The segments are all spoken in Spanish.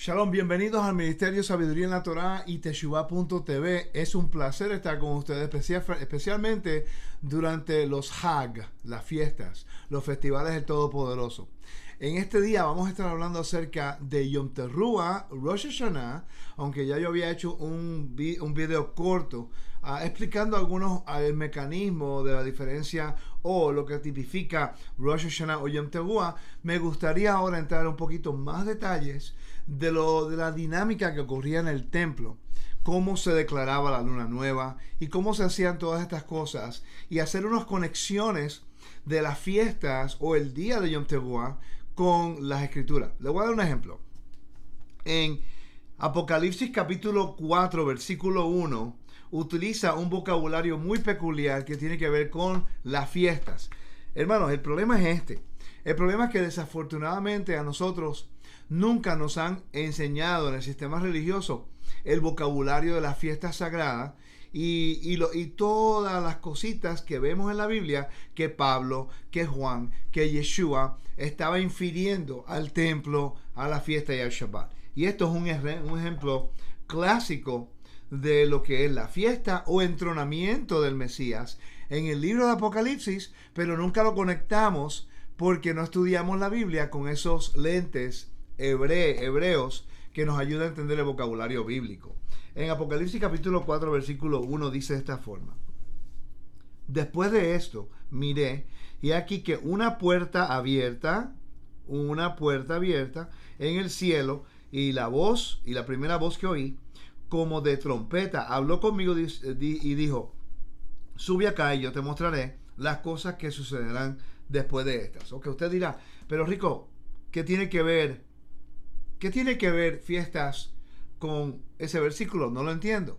Shalom, bienvenidos al Ministerio Sabiduría en la Torá y Teshuvah.tv. Es un placer estar con ustedes, especialmente durante los Hag, las fiestas, los festivales del Todopoderoso. En este día vamos a estar hablando acerca de Yom Teruah, Rosh Hashanah, aunque ya yo había hecho un video corto explicando algunos el mecanismo de la diferencia o lo que tipifica Rosh Hashanah o Yom Teruah. Me gustaría ahora entrar un poquito más detalles de la dinámica que ocurría en el templo, cómo se declaraba la luna nueva y cómo se hacían todas estas cosas, y hacer unas conexiones de las fiestas o el día de Yom Teruah con las escrituras. Le voy a dar un ejemplo. En Apocalipsis capítulo 4 versículo 1 utiliza un vocabulario muy peculiar que tiene que ver con las fiestas. Hermanos, el problema es este. El problema es que desafortunadamente a nosotros nunca nos han enseñado en el sistema religioso el vocabulario de las fiestas sagradas y todas las cositas que vemos en la Biblia que Pablo, que Juan, que Yeshua estaba infiriendo al templo, a la fiesta y al Shabbat. Y esto es un ejemplo clásico de lo que es la fiesta o entronamiento del Mesías en el libro de Apocalipsis, pero nunca lo conectamos porque no estudiamos la Biblia con esos lentes hebreos que nos ayuda a entender el vocabulario bíblico. En Apocalipsis capítulo 4 versículo 1 dice de esta forma: después de esto miré, y aquí que una puerta abierta en el cielo, y la primera voz que oí como de trompeta habló conmigo y dijo: sube acá y yo te mostraré las cosas que sucederán después de estas. Ok, usted dirá, pero Rico, ¿qué tiene que ver fiestas con ese versículo? No lo entiendo.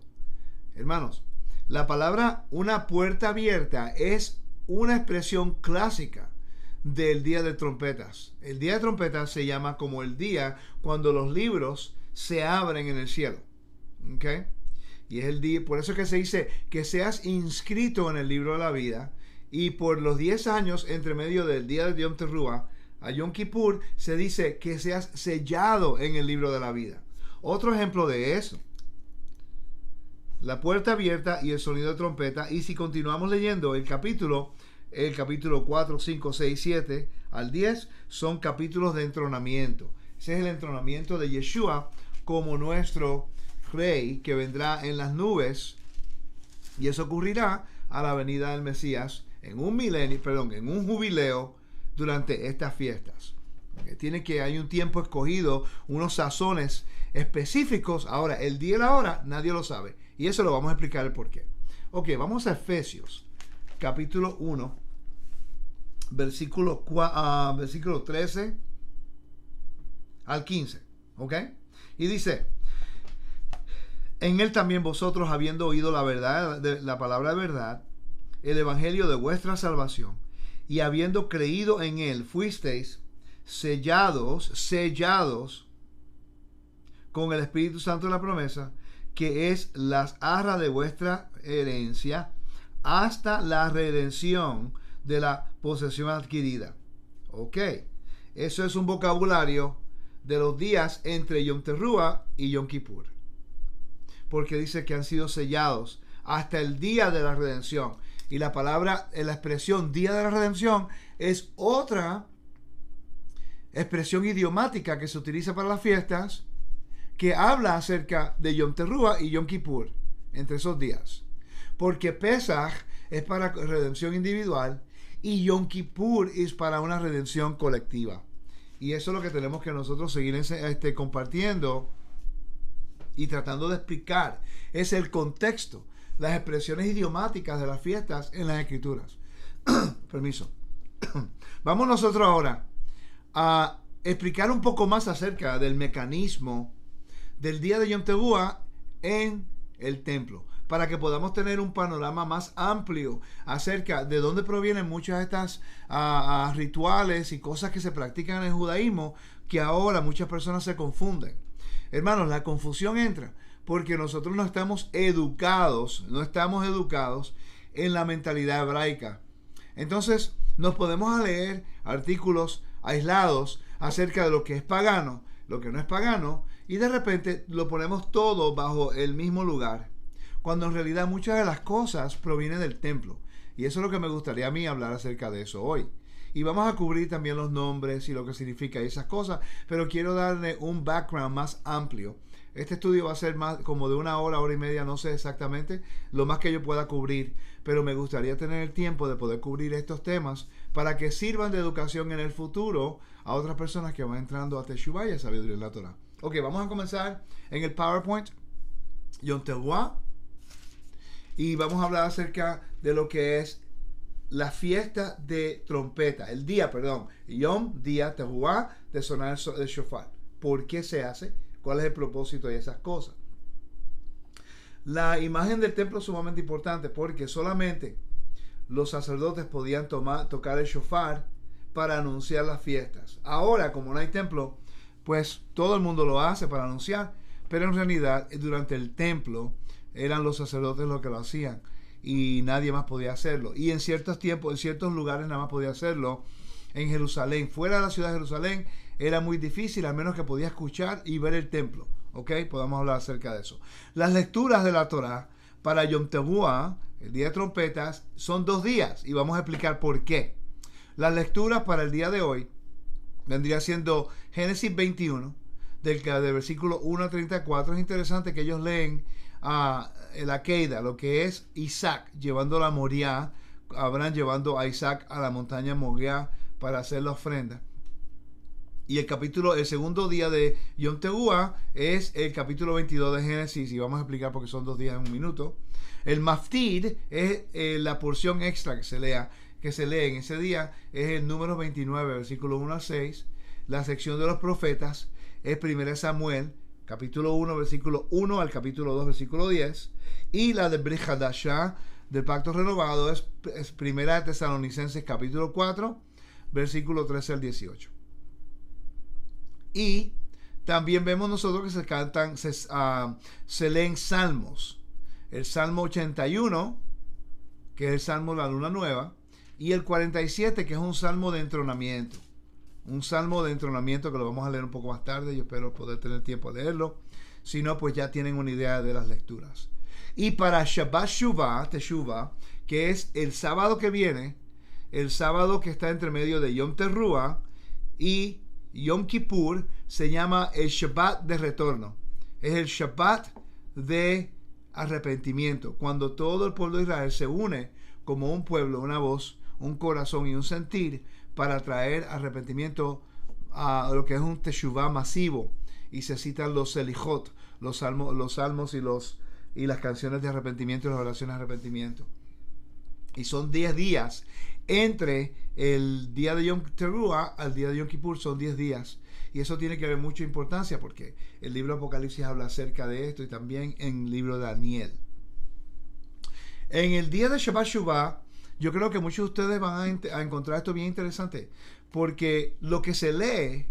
Hermanos, la palabra una puerta abierta es una expresión clásica del día de trompetas. El día de trompetas se llama como el día cuando los libros se abren en el cielo. ¿Ok? Y es el día, por eso que se dice que seas inscrito en el libro de la vida, y por los 10 años entre medio del día de Yom Teruah a Yom Kippur se dice que seas sellado en el libro de la vida. Otro ejemplo de eso, la puerta abierta y el sonido de trompeta. Y si continuamos leyendo el capítulo 4, 5, 6, 7 al 10 son capítulos de entronamiento. Ese es el entronamiento de Yeshua como nuestro Rey que vendrá en las nubes, y eso ocurrirá a la venida del Mesías en un jubileo durante estas fiestas. Hay un tiempo escogido, unos sazones específicos. Ahora, el día y la hora nadie lo sabe, y eso lo vamos a explicar el porqué. Ok, vamos a Efesios capítulo 1 versículo 13 al 15. Ok, y dice: en él también vosotros, habiendo oído la verdad, la palabra de verdad, el evangelio de vuestra salvación, y habiendo creído en él, fuisteis sellados con el Espíritu Santo de la promesa, que es las arras de vuestra herencia, hasta la redención de la posesión adquirida. Ok, eso es un vocabulario de los días entre Yom Teruah y Yom Kippur, porque dice que han sido sellados hasta el día de la redención. Y la expresión día de la redención es otra expresión idiomática que se utiliza para las fiestas, que habla acerca de Yom Teruah y Yom Kippur, entre esos días. Porque Pesach es para redención individual y Yom Kippur es para una redención colectiva. Y eso es lo que tenemos que nosotros seguir compartiendo y tratando de explicar. Es el contexto, las expresiones idiomáticas de las fiestas en las escrituras. Permiso. Vamos nosotros ahora a explicar un poco más acerca del mecanismo del día de Yom Teruah en el templo, para que podamos tener un panorama más amplio acerca de dónde provienen muchas de estas rituales y cosas que se practican en el judaísmo, que ahora muchas personas se confunden. Hermanos, la confusión entra porque nosotros no estamos educados en la mentalidad hebraica. Entonces nos podemos leer artículos aislados acerca de lo que es pagano, lo que no es pagano, Y de repente lo ponemos todo bajo el mismo lugar, cuando en realidad muchas de las cosas provienen del templo. Y eso es lo que me gustaría a mí hablar acerca de eso hoy. Y vamos a cubrir también los nombres y lo que significa esas cosas, pero quiero darle un background más amplio. Este estudio va a ser más como de una hora y media, no sé exactamente, lo más que yo pueda cubrir, pero me gustaría tener el tiempo de poder cubrir estos temas para que sirvan de educación en el futuro a otras personas que van entrando a Teshuvah y a sabiduría en la Torah. Ok, vamos a comenzar en el PowerPoint, Yom Teruah, y vamos a hablar acerca de lo que es la fiesta de trompeta, el día, perdón, Yom, día, Teruah, de sonar el shofar. ¿Por qué se hace? ¿Cuál es el propósito de esas cosas? La imagen del templo es sumamente importante porque solamente los sacerdotes podían tocar el shofar para anunciar las fiestas. Ahora, como no hay templo, pues todo el mundo lo hace para anunciar, pero en realidad durante el templo eran los sacerdotes los que lo hacían y nadie más podía hacerlo. Y en ciertos tiempos, en ciertos lugares nada más podía hacerlo. En Jerusalén, fuera de la ciudad de Jerusalén, era muy difícil, al menos que podía escuchar y ver el templo. ¿Ok? Podemos hablar acerca de eso. Las lecturas de la Torah para Yom Teruah, el día de trompetas, son 2 días y vamos a explicar por qué. Las lecturas para el día de hoy vendría siendo Génesis 21, del versículo 1 a 34. Es interesante que ellos leen el Akeida, lo que es Isaac llevando la Moriah, Abraham llevando a Isaac a la montaña Moriah para hacer la ofrenda. Y el segundo día de Yom Teruah es el capítulo 22 de Génesis, y vamos a explicar porque son 2 días en un minuto. El Maftid es la porción extra que se lee en ese día, es el número 29, versículo 1 al 6. La sección de los profetas es 1 Samuel, capítulo 1, versículo 1 al capítulo 2, versículo 10. Y la de Brit Hadashah, del pacto renovado, es 1 Tesalonicenses, capítulo 4, versículo 13 al 18. Y también vemos nosotros que se leen salmos. El Salmo 81, que es el Salmo de la Luna Nueva, y el 47, que es un Salmo de entronamiento. Un Salmo de entronamiento que lo vamos a leer un poco más tarde. Yo espero poder tener tiempo de leerlo. Si no, pues ya tienen una idea de las lecturas. Y para Shabbat Teshuvah, que es el sábado que viene, el sábado que está entre medio de Yom Teruah y Yom Kippur, se llama el Shabbat de retorno. Es el Shabbat de arrepentimiento, cuando todo el pueblo de Israel se une como un pueblo, una voz, un corazón y un sentir para traer arrepentimiento a lo que es un Teshuvah masivo. Y se citan los Selijot, los salmos y las canciones de arrepentimiento y las oraciones de arrepentimiento. Y son 10 días. Entre el día de Yom Teruah al día de Yom Kippur son 10 días. Y eso tiene que ver mucha importancia porque el libro de Apocalipsis habla acerca de esto y también en el libro de Daniel. En el día de Shabbat Shuvah, yo creo que muchos de ustedes van a encontrar esto bien interesante porque lo que se lee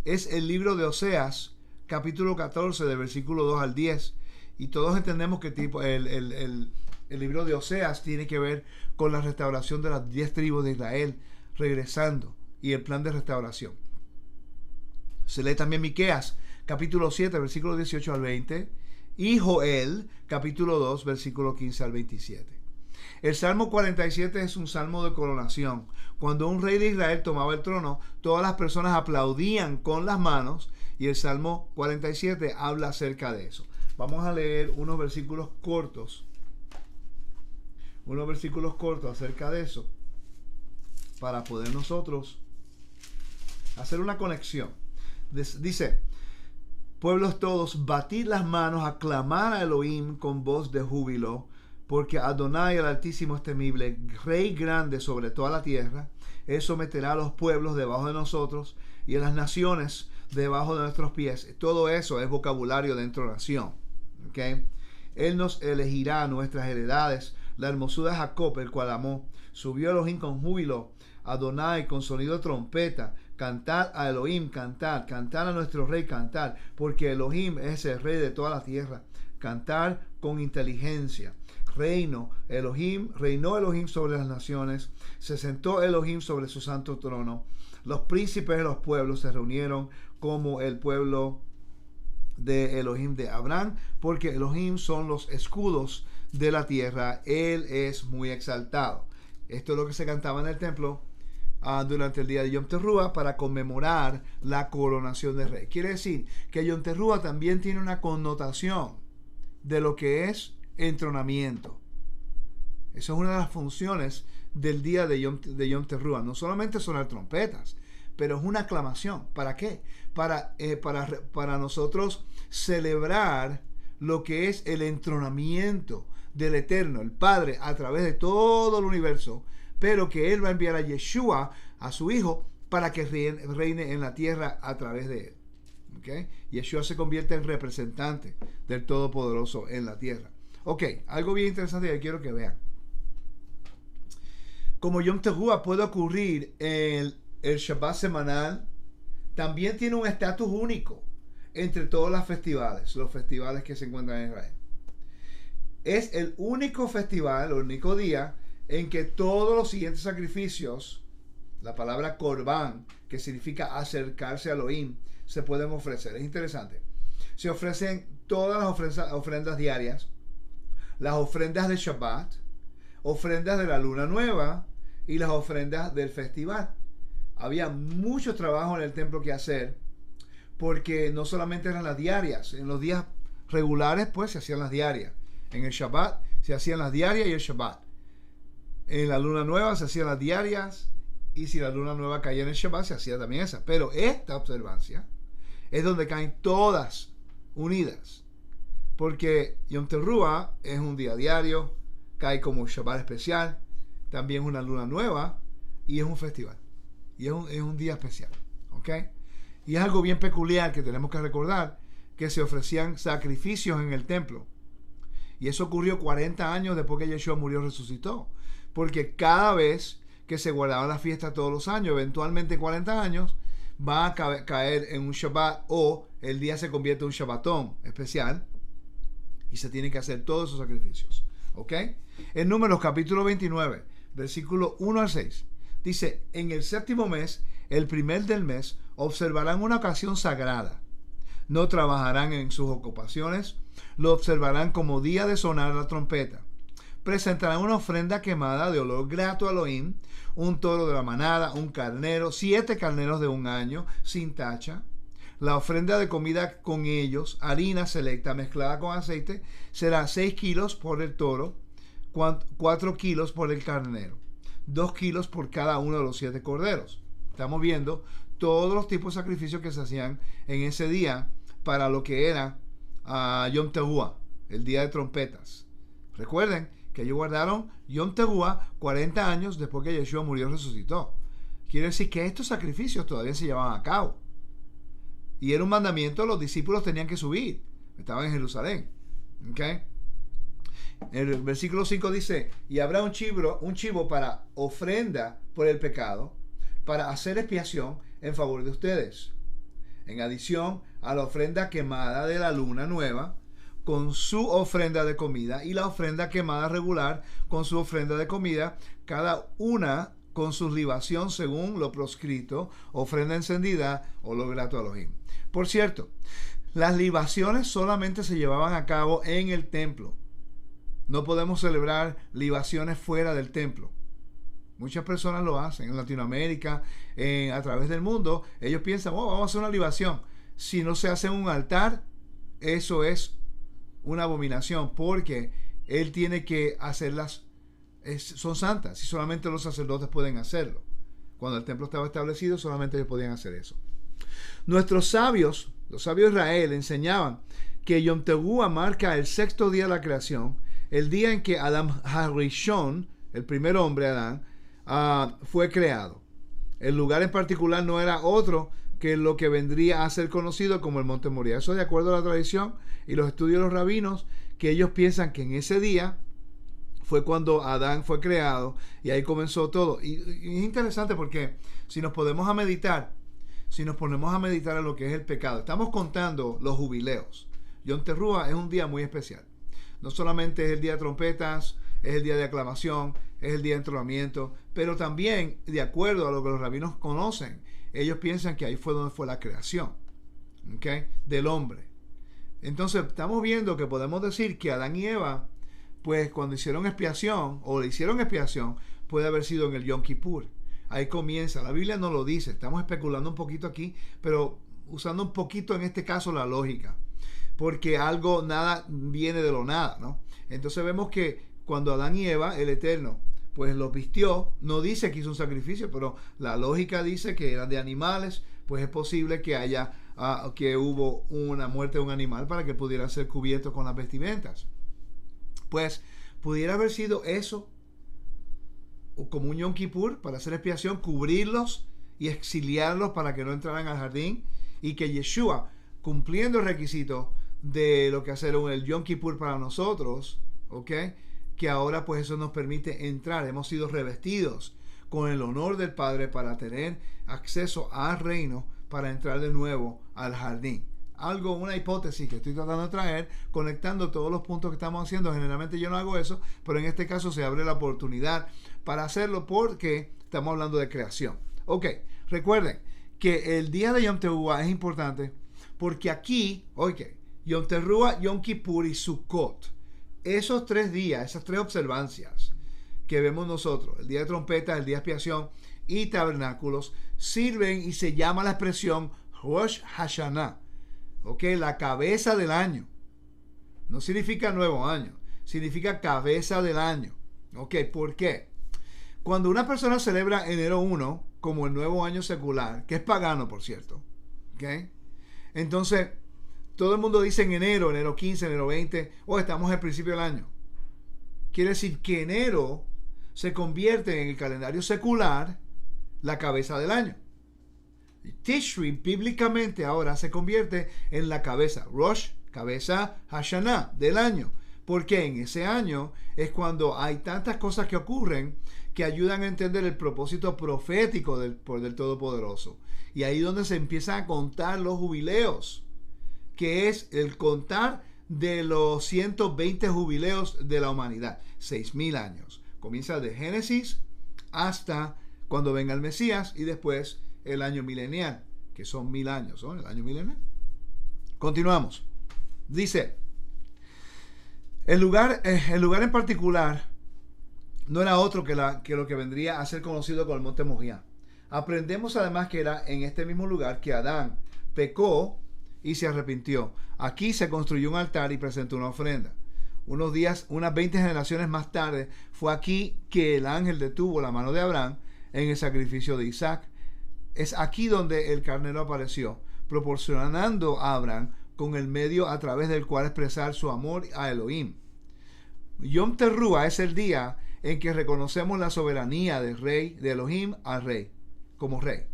es el libro de Oseas, capítulo 14, de versículo 2 al 10. Y todos entendemos que el libro de Oseas tiene que ver con la restauración de las 10 tribus de Israel regresando y el plan de restauración. Se lee también Miqueas, capítulo 7, versículo 18 al 20, y Joel, capítulo 2, versículo 15 al 27. El Salmo 47 es un salmo de coronación. Cuando un rey de Israel tomaba el trono, todas las personas aplaudían con las manos, y el Salmo 47 habla acerca de eso. Vamos a leer unos versículos cortos acerca de eso, para poder nosotros hacer una conexión. Dice: pueblos todos, batid las manos, aclamar a Elohim con voz de júbilo, porque Adonai el Altísimo es temible, Rey grande sobre toda la tierra. Él someterá a los pueblos debajo de nosotros y a las naciones debajo de nuestros pies. Todo eso es vocabulario de entonación. ¿Okay? Él nos elegirá nuestras heredades, la hermosura de Jacob, el cual amó. Subió Elohim con júbilo, Adonai con sonido de trompeta. Cantar a Elohim, cantar a nuestro rey, cantar, porque Elohim es el rey de toda la tierra. Cantar con inteligencia. Reinó Elohim sobre las naciones, se sentó Elohim sobre su santo trono. Los príncipes de los pueblos se reunieron como el pueblo de Elohim de Abraham, porque Elohim son los escudos de la tierra. Él es muy exaltado. Esto es lo que se cantaba en el templo durante el día de Yom Teruah para conmemorar la coronación de rey. Quiere decir que Yom Teruah también tiene una connotación de lo que es entronamiento. Eso es una de las funciones del día de Yom Teruah. No solamente sonar trompetas, pero es una aclamación. ¿Para qué? Para nosotros celebrar lo que es el entronamiento del Eterno, el Padre, a través de todo el universo, pero que Él va a enviar a Yeshua, a su Hijo, para que reine en la tierra a través de Él. ¿Okay? Yeshua se convierte en representante del Todopoderoso en la tierra. Ok, algo bien interesante que quiero que vean. Como Yom Teruah puede ocurrir el Shabbat semanal, también tiene un estatus único entre todos los festivales que se encuentran en Israel. Es el único festival, el único día en que todos los siguientes sacrificios, la palabra Korban, que significa acercarse a Elohim, se pueden ofrecer. Es interesante. Se ofrecen todas las ofrendas diarias, las ofrendas de Shabbat, ofrendas de la luna nueva y las ofrendas del festival. Había mucho trabajo en el templo que hacer, porque no solamente eran las diarias, en los días regulares pues se hacían las diarias. En el Shabbat se hacían las diarias y el Shabbat. En la luna nueva se hacían las diarias, y si la luna nueva caía en el Shabbat se hacía también esa. Pero esta observancia es donde caen todas unidas, porque Yom Teruah es un día diario, cae como un Shabbat especial, también es una luna nueva y es un festival. Y es un día especial. ¿Ok? Y es algo bien peculiar que tenemos que recordar, que se ofrecían sacrificios en el templo. Y eso ocurrió 40 años después que Yeshua murió y resucitó. Porque cada vez que se guardaba la fiesta todos los años, eventualmente 40 años, va a caer en un Shabbat, o el día se convierte en un Shabbatón especial y se tienen que hacer todos esos sacrificios. ¿Ok? En Números capítulo 29, versículo 1 al 6, dice: en el séptimo mes, el primer del mes, observarán una ocasión sagrada. No trabajarán en sus ocupaciones, lo observarán como día de sonar la trompeta. Presentarán una ofrenda quemada de olor grato a Elohim, un toro de la manada, un carnero, 7 carneros de un año, sin tacha. La ofrenda de comida con ellos, harina selecta mezclada con aceite, será 6 kilos por el toro, 4 kilos por el carnero, 2 kilos por cada uno de los 7 corderos. Estamos viendo todos los tipos de sacrificios que se hacían en ese día para lo que era Yom Teruah, el día de trompetas. Recuerden que ellos guardaron Yom Teruah 40 años después que Yeshua murió y resucitó. Quiere decir que estos sacrificios todavía se llevaban a cabo. Y era un mandamiento, los discípulos tenían que subir. Estaban en Jerusalén. ¿Okay? El versículo 5 dice: y habrá un chivo para ofrenda por el pecado, para hacer expiación en favor de ustedes, en adición a la ofrenda quemada de la luna nueva, con su ofrenda de comida, y la ofrenda quemada regular con su ofrenda de comida, cada una con su libación según lo proscrito, ofrenda encendida o lo grato a Elohim. Por cierto, las libaciones solamente se llevaban a cabo en el templo. No podemos celebrar libaciones fuera del templo. Muchas personas lo hacen en Latinoamérica, a través del mundo. Ellos piensan: vamos a hacer una libación. Si no se hace en un altar, eso es una abominación, porque él tiene que hacerlas, son santas, y solamente los sacerdotes pueden hacerlo. Cuando el templo estaba establecido, solamente ellos podían hacer eso. Nuestros sabios, los sabios de Israel, enseñaban que Yom Teruah marca el 6º día de la creación, el día en que Adam Harishon, el primer hombre Adán, fue creado. El lugar en particular no era otro que lo que vendría a ser conocido como el Monte Moriah. Eso de acuerdo a la tradición y los estudios de los rabinos, que ellos piensan que en ese día fue cuando Adán fue creado y ahí comenzó todo. Y es interesante porque si nos ponemos a meditar en lo que es el pecado, estamos contando los jubileos. Yom Teruah es un día muy especial. No solamente es el día de trompetas, es el día de aclamación, es el día de entronamiento, pero también, de acuerdo a lo que los rabinos conocen, ellos piensan que ahí fue donde fue la creación, ¿okay?, del hombre. Entonces estamos viendo que podemos decir que Adán y Eva, pues cuando hicieron expiación, o le hicieron expiación, puede haber sido en el Yom Kippur. Ahí comienza. La Biblia no lo dice. Estamos especulando un poquito aquí, pero usando un poquito en este caso la lógica. Porque algo, nada viene de lo nada, ¿no? Entonces vemos que cuando Adán y Eva, el Eterno, pues los vistió, no dice que hizo un sacrificio, pero la lógica dice que eran de animales, pues es posible que haya, que hubo una muerte de un animal para que pudiera ser cubierto con las vestimentas. Pues pudiera haber sido eso, como un Yom Kippur, para hacer expiación, cubrirlos y exiliarlos para que no entraran al jardín, y que Yeshua, cumpliendo el requisito de lo que hacer el Yom Kippur para nosotros, ¿ok? Que ahora pues eso nos permite entrar, hemos sido revestidos con el honor del Padre para tener acceso al reino, para entrar de nuevo al jardín. Algo, una hipótesis que estoy tratando de traer, conectando todos los puntos que estamos haciendo. Generalmente yo no hago eso, pero en este caso se abre la oportunidad para hacerlo porque estamos hablando de creación. Ok, recuerden que el día de Yom Teruah es importante porque aquí, Yom Teruah, Yom Kippur y Sukkot, esos 3 días, esas 3 observancias que vemos nosotros, el día de trompeta, el día de expiación y tabernáculos, sirven y se llama la expresión Rosh Hashanah, la cabeza del año. No significa nuevo año, significa cabeza del año. ¿Por qué? Cuando una persona celebra enero 1 como el nuevo año secular, que es pagano por cierto, entonces todo el mundo dice en enero 15, enero 20, estamos al principio del año. Quiere decir que enero se convierte en el calendario secular la cabeza del año. Tishri bíblicamente ahora se convierte en la cabeza, Rosh, cabeza, Hashanah, del año. Porque en ese año es cuando hay tantas cosas que ocurren que ayudan a entender el propósito profético del Todopoderoso. Y ahí donde se empiezan a contar los jubileos, que es el contar de los 120 jubileos de la humanidad, 6,000 años. Comienza de Génesis hasta cuando venga el Mesías y después el año milenial, que son 1000 años, ¿no? El año milenial. Continuamos. Dice, el lugar en particular no era otro que lo que vendría a ser conocido como el Monte Moriah. Aprendemos además que era en este mismo lugar que Adán pecó y se arrepintió. Aquí se construyó un altar y presentó una ofrenda. Unos 20 generaciones más tarde, fue aquí que el ángel detuvo la mano de Abraham en el sacrificio de Isaac. Es aquí donde el carnero apareció, proporcionando a Abraham con el medio a través del cual expresar su amor a Elohim. Yom Teruah es el día en que reconocemos la soberanía del rey, de Elohim al rey, como rey,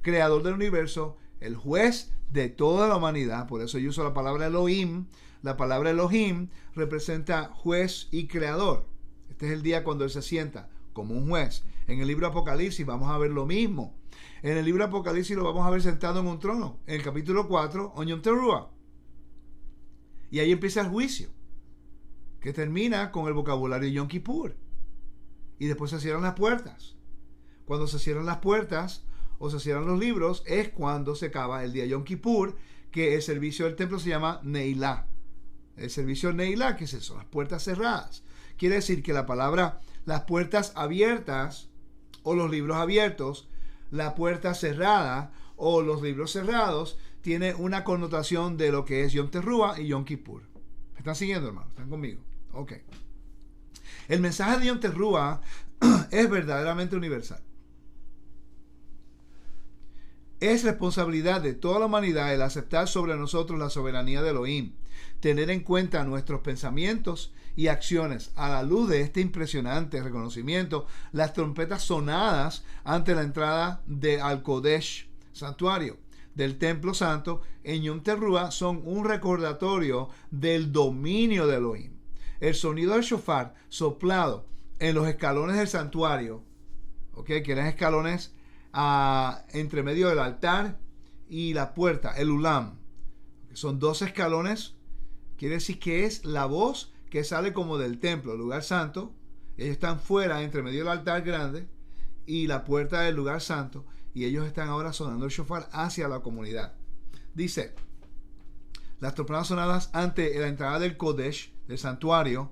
creador del universo, el juez de toda la humanidad. Por eso yo uso la palabra Elohim. La palabra Elohim representa juez y creador. Este es el día cuando él se sienta como un juez. En el libro Apocalipsis vamos a ver lo mismo. En el libro Apocalipsis lo vamos a ver sentado en un trono. En el capítulo 4, Yom Teruah. Y ahí empieza el juicio, que termina con el vocabulario Yom Kippur. Y después se cierran las puertas. Cuando se cierran las puertas o se cierran los libros, es cuando se acaba el día Yom Kippur, que el servicio del templo se llama Neilá. El servicio Neilá, que son las puertas cerradas. Quiere decir que la palabra las puertas abiertas o los libros abiertos, la puerta cerrada o los libros cerrados, tiene una connotación de lo que es Yom Teruah y Yom Kippur. ¿Me están siguiendo, hermano? ¿Están conmigo? Ok. El mensaje de Yom Teruah es verdaderamente universal. Es responsabilidad de toda la humanidad el aceptar sobre nosotros la soberanía de Elohim, tener en cuenta nuestros pensamientos y acciones. A la luz de este impresionante reconocimiento, las trompetas sonadas ante la entrada al Kodesh, santuario del Templo Santo, en Yom Teruah son un recordatorio del dominio de Elohim. El sonido del shofar soplado en los escalones del santuario, que eran escalones entre medio del altar y la puerta, el ulam, que son 2 escalones, quiere decir que es la voz que sale como del templo, el lugar santo. Ellos están fuera, entre medio del altar grande y la puerta del lugar santo, y ellos están ahora sonando el shofar hacia la comunidad. Dice, las trompadas sonadas ante la entrada del Kodesh, del santuario,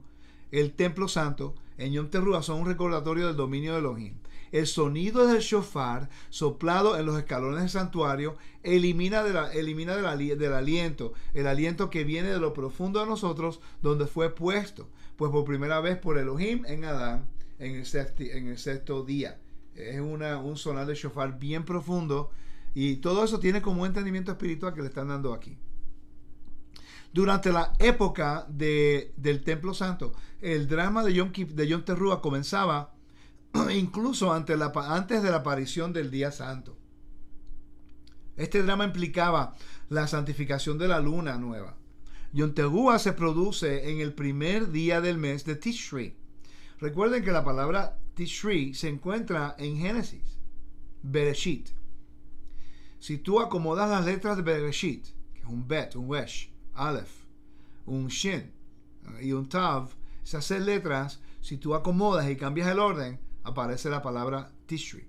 el templo santo, en Yom Teruah son un recordatorio del dominio de Elohim. El sonido del shofar soplado en los escalones del santuario elimina del aliento, el aliento que viene de lo profundo de nosotros, donde fue puesto, pues por primera vez por Elohim en Adán en el sexto día. Es un sonar de shofar bien profundo, y todo eso tiene como un entendimiento espiritual que le están dando aquí. Durante la época del Templo Santo, el drama de Yom Teruah comenzaba incluso antes de la aparición del Día Santo. Este drama implicaba la santificación de la luna nueva. Yom Teruah se produce en el primer día del mes de Tishri. Recuerden que la palabra Tishri se encuentra en Génesis, Bereshit. Si tú acomodas las letras de Bereshit, que es un Bet, un Wesh, Aleph, un Shin y un Tav, esas 6 letras, si tú acomodas y cambias el orden, aparece la palabra Tishri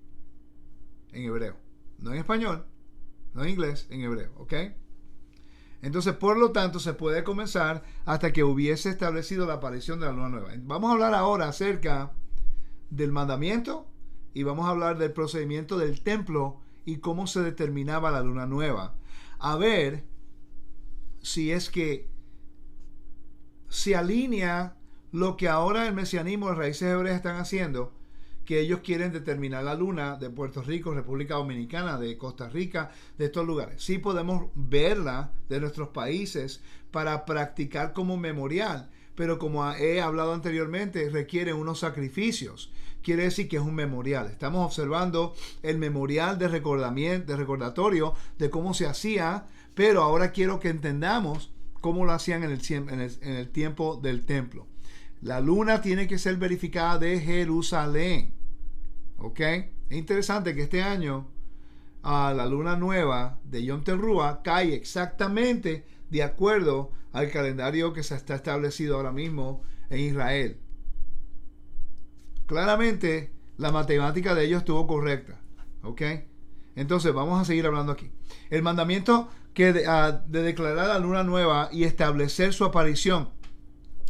en hebreo, no en español, no en inglés, en hebreo, ¿ok? Entonces, por lo tanto, se puede comenzar hasta que hubiese establecido la aparición de la luna nueva. Vamos a hablar ahora acerca del mandamiento y vamos a hablar del procedimiento del templo y cómo se determinaba la luna nueva. A ver si es que se alinea lo que ahora el mesianismo, las raíces hebreas están haciendo, que ellos quieren determinar la luna de Puerto Rico, República Dominicana, de Costa Rica, de estos lugares. Sí podemos verla de nuestros países para practicar como memorial, pero como he hablado anteriormente, requiere unos sacrificios. Quiere decir que es un memorial. Estamos observando el memorial de recordatorio de cómo se hacía, pero ahora quiero que entendamos cómo lo hacían en el tiempo del templo. La luna tiene que ser verificada de Jerusalén. ¿Ok? Es interesante que este año la luna nueva de Yom Teruah cae exactamente de acuerdo al calendario que se está establecido ahora mismo en Israel. Claramente la matemática de ellos estuvo correcta. ¿Ok? Entonces vamos a seguir hablando aquí. El mandamiento de declarar la luna nueva y establecer su aparición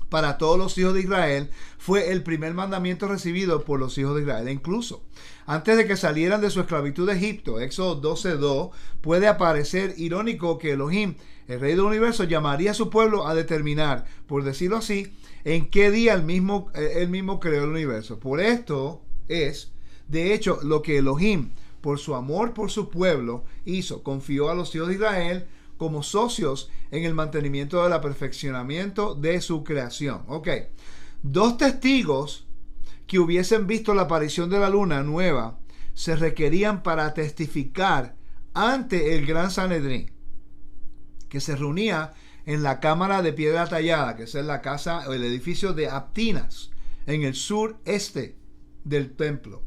para todos los hijos de Israel fue el primer mandamiento recibido por los hijos de Israel. E incluso antes de que salieran de su esclavitud de Egipto, Éxodo 12:2, puede parecer irónico que Elohim, el Rey del Universo, llamaría a su pueblo a determinar, por decirlo así, en qué día él mismo creó el universo. Por esto es, de hecho, lo que Elohim, por su amor por su pueblo, hizo. Confió a los hijos de Israel como socios en el mantenimiento del perfeccionamiento de su creación. Ok, 2 testigos que hubiesen visto la aparición de la luna nueva se requerían para testificar ante el Gran Sanedrín, que se reunía en la cámara de piedra tallada, que es la casa o el edificio de Aptinas, en el sureste del templo,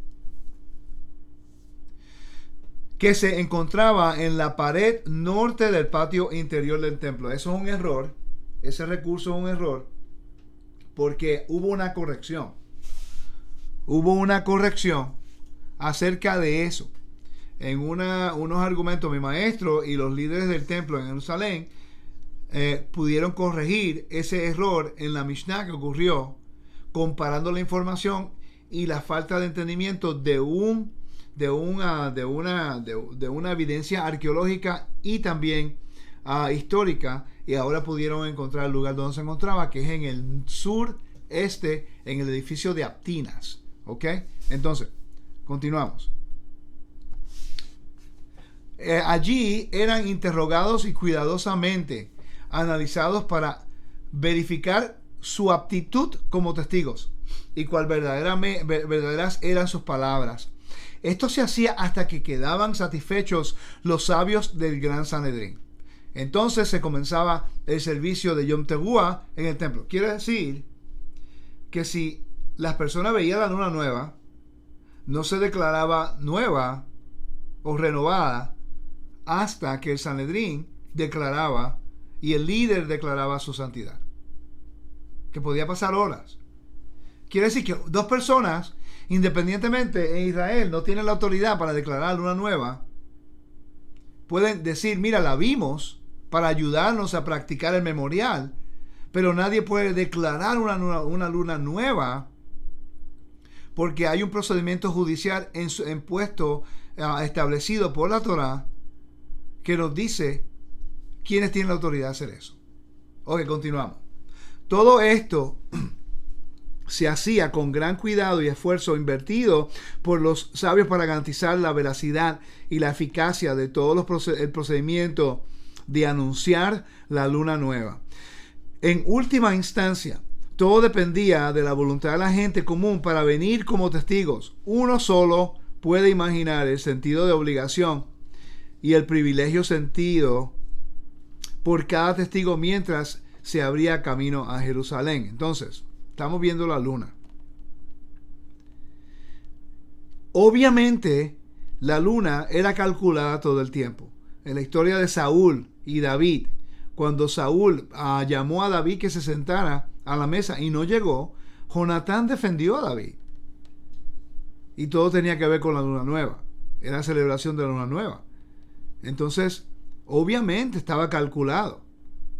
que se encontraba en la pared norte del patio interior del templo. Eso es un error. Ese recurso es un error porque hubo una corrección. Hubo una corrección acerca de eso. En unos argumentos, mi maestro y los líderes del templo en Jerusalén pudieron corregir ese error en la Mishnah que ocurrió, comparando la información y la falta de entendimiento de una evidencia arqueológica y también histórica, y ahora pudieron encontrar el lugar donde se encontraba, que es en el sureste, en el edificio de Aptinas. ¿Ok? Entonces, continuamos. Allí eran interrogados y cuidadosamente analizados para verificar su aptitud como testigos y cuál verdaderas eran sus palabras. Esto se hacía hasta que quedaban satisfechos los sabios del Gran Sanedrín. Entonces se comenzaba el servicio de Yom Teruah en el templo. Quiere decir que si las personas veían la luna nueva, no se declaraba nueva o renovada hasta que el Sanedrín declaraba y el líder declaraba su santidad, que podía pasar horas. Quiere decir que 2 personas, independientemente en Israel, no tienen la autoridad para declarar luna nueva. Pueden decir, mira, la vimos, para ayudarnos a practicar el memorial, pero nadie puede declarar una luna nueva porque hay un procedimiento judicial establecido por la Torá que nos dice quiénes tienen la autoridad de hacer eso. Ok, continuamos. Todo esto se hacía con gran cuidado y esfuerzo invertido por los sabios para garantizar la veracidad y la eficacia de todo el procedimiento de anunciar la luna nueva. En última instancia, todo dependía de la voluntad de la gente común para venir como testigos. Uno solo puede imaginar el sentido de obligación y el privilegio sentido por cada testigo mientras se abría camino a Jerusalén. Entonces, estamos viendo la luna. Obviamente, la luna era calculada todo el tiempo. En la historia de Saúl y David, cuando Saúl llamó a David que se sentara a la mesa y no llegó, Jonatán defendió a David. Y todo tenía que ver con la luna nueva. Era celebración de la luna nueva. Entonces, obviamente estaba calculado.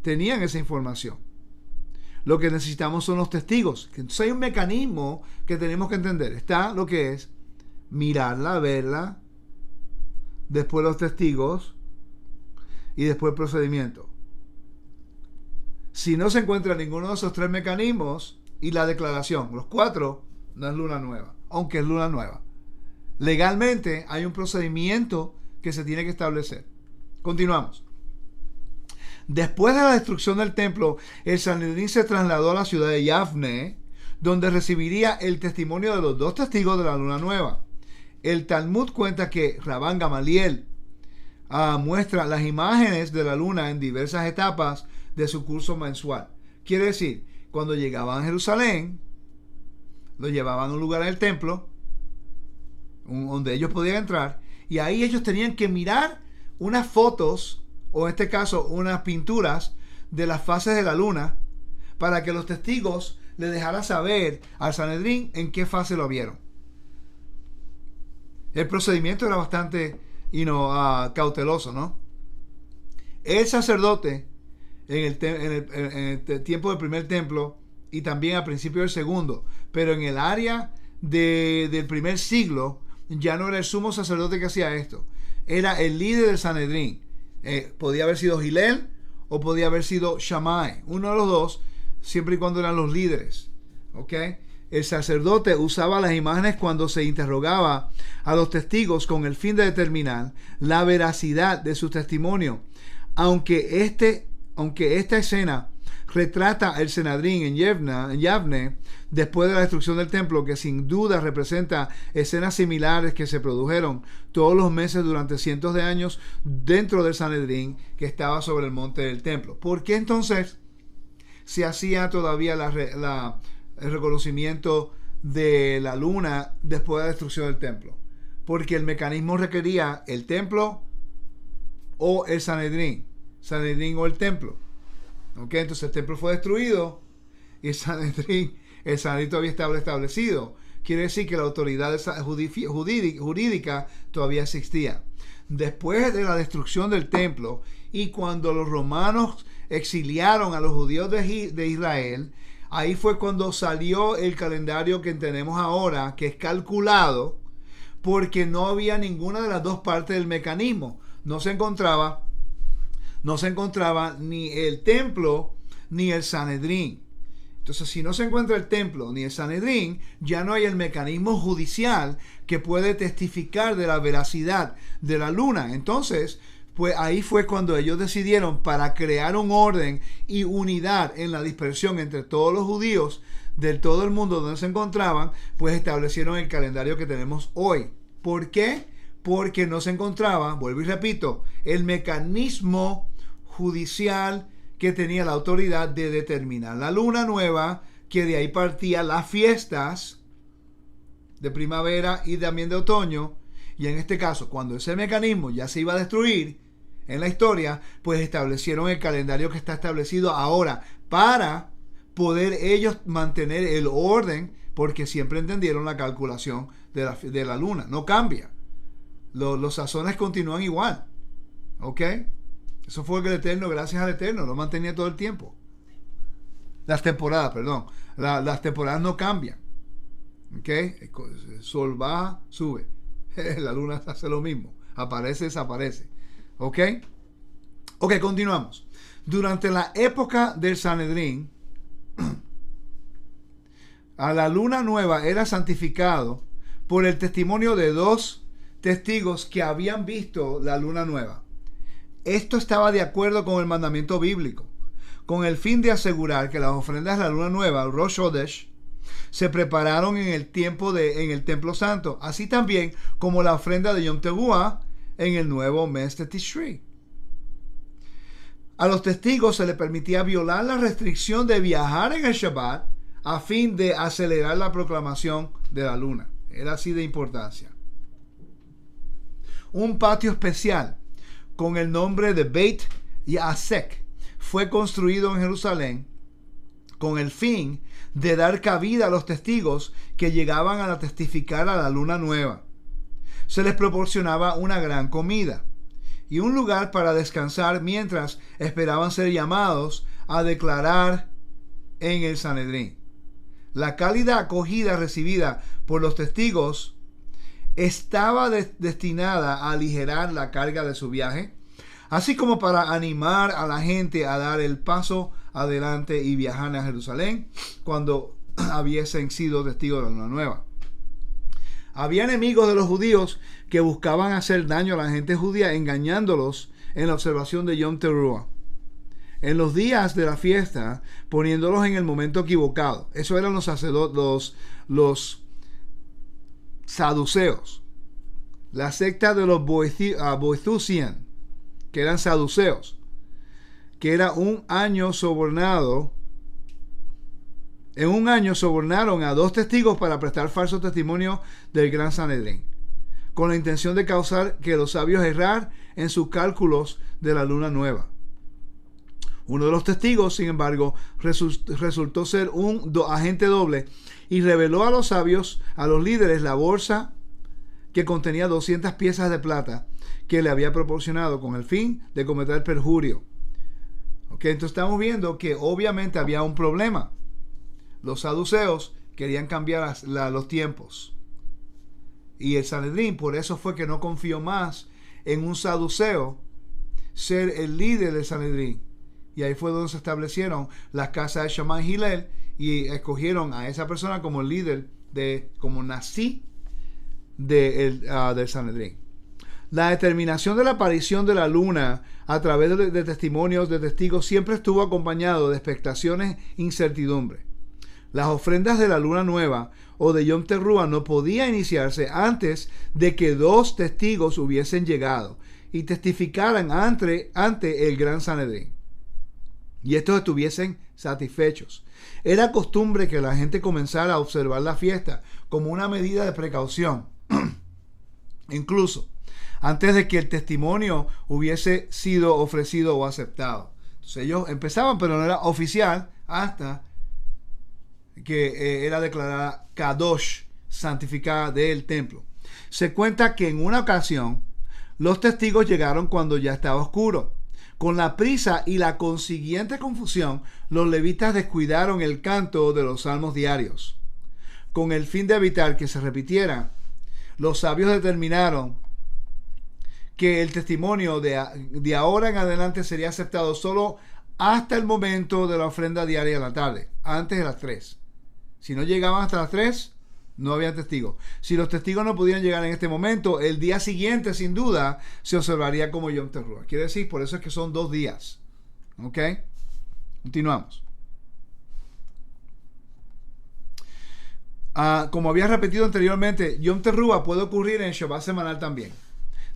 Tenían esa información. Lo que necesitamos son los testigos. Entonces hay un mecanismo que tenemos que entender. Está lo que es mirarla, verla, después los testigos y después el procedimiento. Si no se encuentra ninguno de esos tres mecanismos y la declaración, los cuatro, no es luna nueva, aunque es luna nueva. Legalmente hay un procedimiento que se tiene que establecer. Continuamos. Después de la destrucción del templo, el Sanedrín se trasladó a la ciudad de Yavne, donde recibiría el testimonio de los dos testigos de la luna nueva. El Talmud cuenta que Rabán Gamaliel muestra las imágenes de la luna en diversas etapas de su curso mensual. Quiere decir, cuando llegaban a Jerusalén, lo llevaban a un lugar en el templo, donde ellos podían entrar, y ahí ellos tenían que mirar unas fotos, o en este caso unas pinturas de las fases de la luna, para que los testigos le dejaran saber al Sanedrín en qué fase lo vieron. El procedimiento era bastante cauteloso, ¿no? El sacerdote en el tiempo del primer templo y también al principio del segundo, pero en el área del primer siglo ya no era el sumo sacerdote que hacía esto, era el líder del Sanedrín. Podía haber sido Gilel o podía haber sido Shammai, uno de los dos, siempre y cuando eran los líderes. ¿Ok? El sacerdote usaba las imágenes cuando se interrogaba a los testigos con el fin de determinar la veracidad de su testimonio. Aunque esta escena retrata el Sanedrín en Yavne después de la destrucción del templo, que sin duda representa escenas similares que se produjeron todos los meses durante cientos de años dentro del Sanedrín que estaba sobre el monte del templo. ¿Por qué entonces se hacía todavía el reconocimiento de la luna después de la destrucción del templo? Porque el mecanismo requería el templo o el Sanedrín o el templo. ¿Ok? Entonces el templo fue destruido y el Sanedrín todavía estaba establecido. Quiere decir que la autoridad jurídica todavía existía. Después de la destrucción del templo y cuando los romanos exiliaron a los judíos de Israel, ahí fue cuando salió el calendario que tenemos ahora, que es calculado, porque no había ninguna de las dos partes del mecanismo. No se encontraba ni el templo ni el Sanedrín. Entonces, si no se encuentra el templo ni el Sanedrín, ya no hay el mecanismo judicial que puede testificar de la veracidad de la luna. Entonces, pues ahí fue cuando ellos decidieron, para crear un orden y unidad en la dispersión entre todos los judíos de todo el mundo donde se encontraban, pues establecieron el calendario que tenemos hoy. ¿Por qué? Porque no se encontraba, vuelvo y repito, el mecanismo judicial que tenía la autoridad de determinar la luna nueva, que de ahí partía las fiestas de primavera y también de otoño. Y en este caso, cuando ese mecanismo ya se iba a destruir en la historia, pues establecieron el calendario que está establecido ahora para poder ellos mantener el orden, porque siempre entendieron la calculación de la luna. No cambia. Los sazones continúan igual. ¿Ok? Eso fue que el Eterno, gracias al Eterno, lo mantenía todo el tiempo. Las temporadas, perdón. Las temporadas no cambian. ¿Ok? El sol baja, sube. La luna hace lo mismo. Aparece, desaparece. ¿Ok? Ok, continuamos. Durante la época del Sanedrín, a la luna nueva era santificado por el testimonio de 2 testigos que habían visto la luna nueva. Esto estaba de acuerdo con el mandamiento bíblico, con el fin de asegurar que las ofrendas de la luna nueva, Rosh Hodesh, se prepararon en el templo santo, así también como la ofrenda de Yom Teruah en el nuevo mes de Tishri. A los testigos se les permitía violar la restricción de viajar en el Shabbat a fin de acelerar la proclamación de la luna. Era así de importancia. Un patio especial con el nombre de Beit Yasek fue construido en Jerusalén con el fin de dar cabida a los testigos que llegaban a testificar a la luna nueva. Se les proporcionaba una gran comida y un lugar para descansar mientras esperaban ser llamados a declarar en el Sanedrín. La cálida acogida recibida por los testigos estaba destinada a aligerar la carga de su viaje, así como para animar a la gente a dar el paso adelante y viajar a Jerusalén cuando hubiesen sido testigos de la luna nueva. Había enemigos de los judíos que buscaban hacer daño a la gente judía engañándolos en la observación de Yom Teruah en los días de la fiesta, poniéndolos en el momento equivocado. Eso eran los sacerdotes, los saduceos, la secta de los Boethusian, que eran saduceos, que era un año sobornado. En un año sobornaron a 2 testigos para prestar falso testimonio del Gran Sanedrín, con la intención de causar que los sabios errar en sus cálculos de la luna nueva. Uno de los testigos, sin embargo, resultó ser un agente doble y reveló a los sabios, a los líderes, la bolsa que contenía 200 piezas de plata que le había proporcionado con el fin de cometer perjurio. Okay, entonces estamos viendo que obviamente había un problema. Los saduceos querían cambiar los tiempos. Y el Sanedrín, por eso fue que no confió más en un saduceo ser el líder del Sanedrín. Y ahí fue donde se establecieron las casas de Shammai y Hillel y escogieron a esa persona como el líder, como Nasi del Sanedrín. La determinación de la aparición de la luna a través de testimonios de testigos siempre estuvo acompañado de expectaciones e incertidumbre. Las ofrendas de la luna nueva o de Yom Teruah no podía iniciarse antes de que 2 testigos hubiesen llegado y testificaran ante el Gran Sanedrín y estos estuviesen satisfechos. Era costumbre que la gente comenzara a observar la fiesta como una medida de precaución, incluso antes de que el testimonio hubiese sido ofrecido o aceptado. Entonces ellos empezaban, pero no era oficial hasta que era declarada Kadosh, santificada del templo. Se cuenta que en una ocasión los testigos llegaron cuando ya estaba oscuro. Con la prisa y la consiguiente confusión, los levitas descuidaron el canto de los salmos diarios. Con el fin de evitar que se repitiera, los sabios determinaron que el testimonio de ahora en adelante sería aceptado solo hasta el momento de la ofrenda diaria de la tarde, antes de las 3. Si no llegaban hasta las 3, no había testigos. Si los testigos no podían llegar en este momento, el día siguiente, sin duda, se observaría como Yom Teruah. Quiere decir, por eso es que son 2 días. ¿Ok? Continuamos. Como había repetido anteriormente, Yom Teruah puede ocurrir en Shabbat semanal también.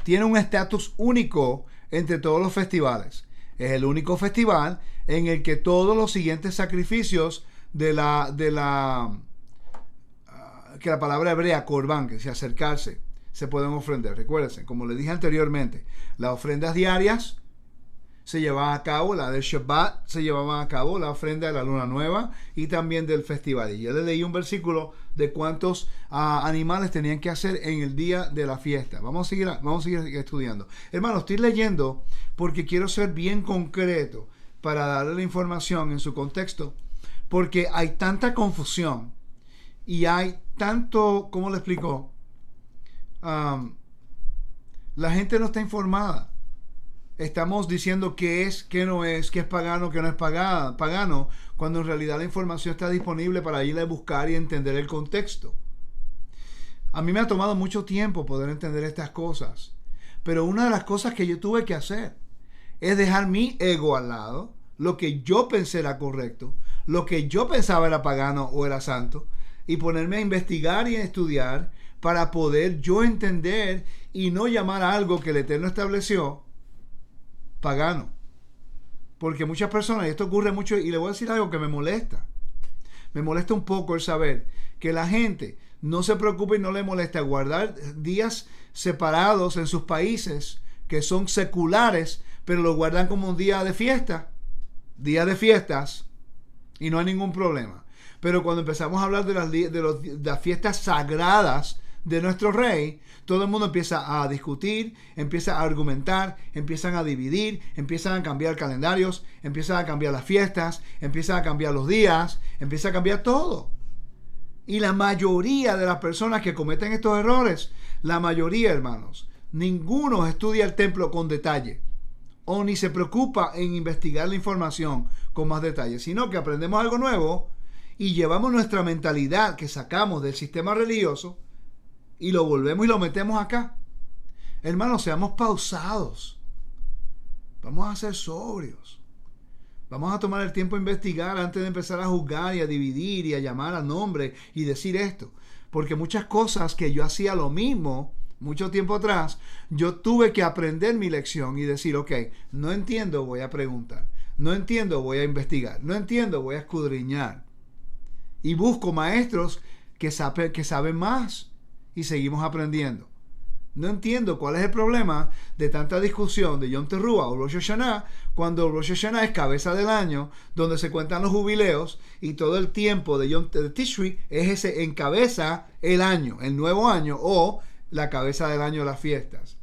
Tiene un estatus único entre todos los festivales. Es el único festival en el que todos los siguientes sacrificios que la palabra hebrea korban, que es acercarse, se pueden ofrender. Recuérdense, como les dije anteriormente, las ofrendas diarias se llevaba a cabo, la del Shabbat, se llevaba a cabo la ofrenda de la luna nueva y también del festival. Y yo le leí un versículo de cuántos animales tenían que hacer en el día de la fiesta. Vamos a seguir estudiando. Hermano, estoy leyendo porque quiero ser bien concreto para darle la información en su contexto, porque hay tanta confusión y hay tanto, ¿cómo le explico? La gente no está informada. Estamos diciendo qué es, qué no es, qué es pagano, qué no es pagano, cuando en realidad la información está disponible para ir a buscar y entender el contexto. A mí me ha tomado mucho tiempo poder entender estas cosas, pero una de las cosas que yo tuve que hacer es dejar mi ego al lado, lo que yo pensé era correcto, lo que yo pensaba era pagano o era santo, y ponerme a investigar y a estudiar para poder yo entender y no llamar a algo que el Eterno estableció pagano. Porque muchas personas, y esto ocurre mucho, y le voy a decir algo que me molesta un poco el saber que la gente no se preocupa y no le molesta guardar días separados en sus países que son seculares, pero lo guardan como un día de fiesta, día de fiestas, y no hay ningún problema. Pero cuando empezamos a hablar de las fiestas sagradas de nuestro rey, todo el mundo empieza a discutir, empieza a argumentar, empiezan a dividir, empiezan a cambiar calendarios, empiezan a cambiar las fiestas, empiezan a cambiar los días, empieza a cambiar todo. Y la mayoría de las personas que cometen estos errores, la mayoría, hermanos, ninguno estudia el templo con detalle o ni se preocupa en investigar la información con más detalle, sino que aprendemos algo nuevo y llevamos nuestra mentalidad que sacamos del sistema religioso y lo volvemos y lo metemos acá. Hermanos, seamos pausados. Vamos a ser sobrios. Vamos a tomar el tiempo a investigar antes de empezar a juzgar y a dividir y a llamar a nombre y decir esto. Porque muchas cosas que yo hacía lo mismo mucho tiempo atrás, yo tuve que aprender mi lección y decir, ok, no entiendo, voy a preguntar. No entiendo, voy a investigar. No entiendo, voy a escudriñar. Y busco maestros que saben más. Y seguimos aprendiendo. No entiendo cuál es el problema de tanta discusión de Yom Teruah o Rosh Hashanah, cuando Rosh Hashanah es cabeza del año, donde se cuentan los jubileos y todo el tiempo de Yom Tishri es ese encabeza el año, el nuevo año o la cabeza del año de las fiestas.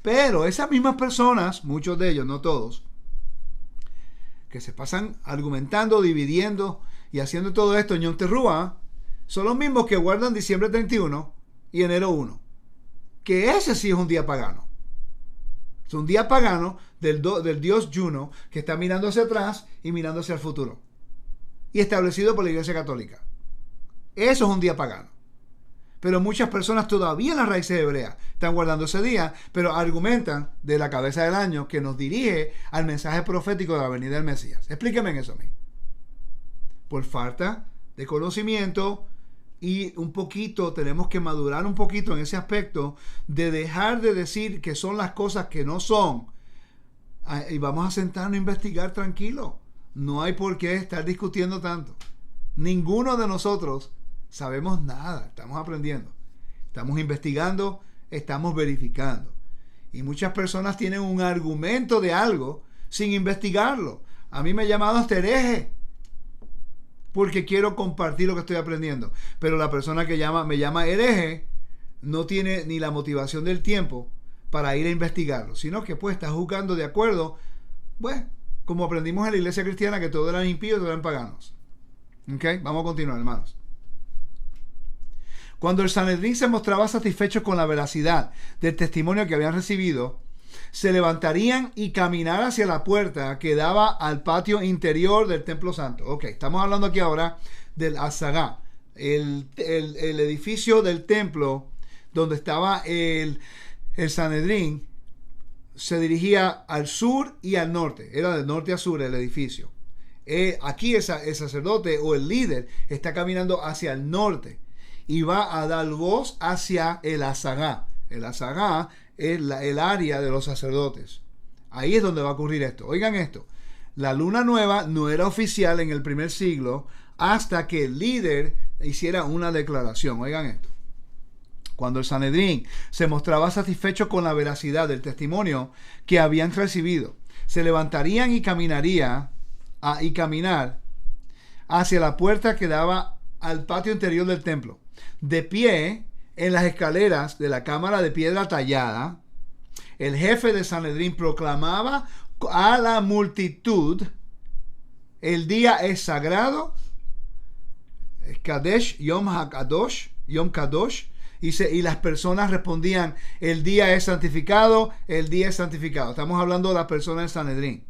Pero esas mismas personas, muchos de ellos, no todos, que se pasan argumentando, dividiendo y haciendo todo esto en Yom Teruah, son los mismos que guardan diciembre 31 y enero 1. Que ese sí es un día pagano. Es un día pagano del dios Juno que está mirando hacia atrás y mirando hacia el futuro. Y establecido por la Iglesia Católica. Eso es un día pagano. Pero muchas personas todavía en las raíces hebreas están guardando ese día, pero argumentan de la cabeza del año que nos dirige al mensaje profético de la venida del Mesías. Explíqueme en eso a mí. Por falta de conocimiento. Y un poquito, tenemos que madurar un poquito en ese aspecto de dejar de decir que son las cosas que no son. Y vamos a sentarnos a investigar tranquilo. No hay por qué estar discutiendo tanto. Ninguno de nosotros sabemos nada. Estamos aprendiendo. Estamos investigando, estamos verificando. Y muchas personas tienen un argumento de algo sin investigarlo. A mí me he llamado hasta hereje, porque quiero compartir lo que estoy aprendiendo. Pero la persona que me llama hereje no tiene ni la motivación del tiempo para ir a investigarlo, sino que pues está juzgando de acuerdo, pues, como aprendimos en la iglesia cristiana, que todos eran impíos y todos eran paganos. ¿Ok? Vamos a continuar, hermanos. Cuando el Sanedrín se mostraba satisfecho con la veracidad del testimonio que habían recibido, se levantarían y caminar hacia la puerta que daba al patio interior del templo santo. Ok, estamos hablando aquí ahora del Azagá, el edificio del templo donde estaba el Sanedrín. Se dirigía al sur y al norte, era de norte a sur el edificio. Aquí el sacerdote o el líder está caminando hacia el norte y va a dar voz hacia el Azagá. El Azagá es el área de los sacerdotes. Ahí es donde va a ocurrir esto. Oigan esto. La luna nueva no era oficial en el primer siglo hasta que el líder hiciera una declaración. Oigan esto. Cuando el Sanedrín se mostraba satisfecho con la veracidad del testimonio que habían recibido, se levantarían y caminar hacia la puerta que daba al patio interior del templo. De pie en las escaleras de la cámara de piedra tallada, el jefe de Sanedrín proclamaba a la multitud: el día es sagrado, Kadesh, Yom HaKadosh, Yom Kadosh, y las personas respondían: el día es santificado, el día es santificado. Estamos hablando de las personas del Sanedrín.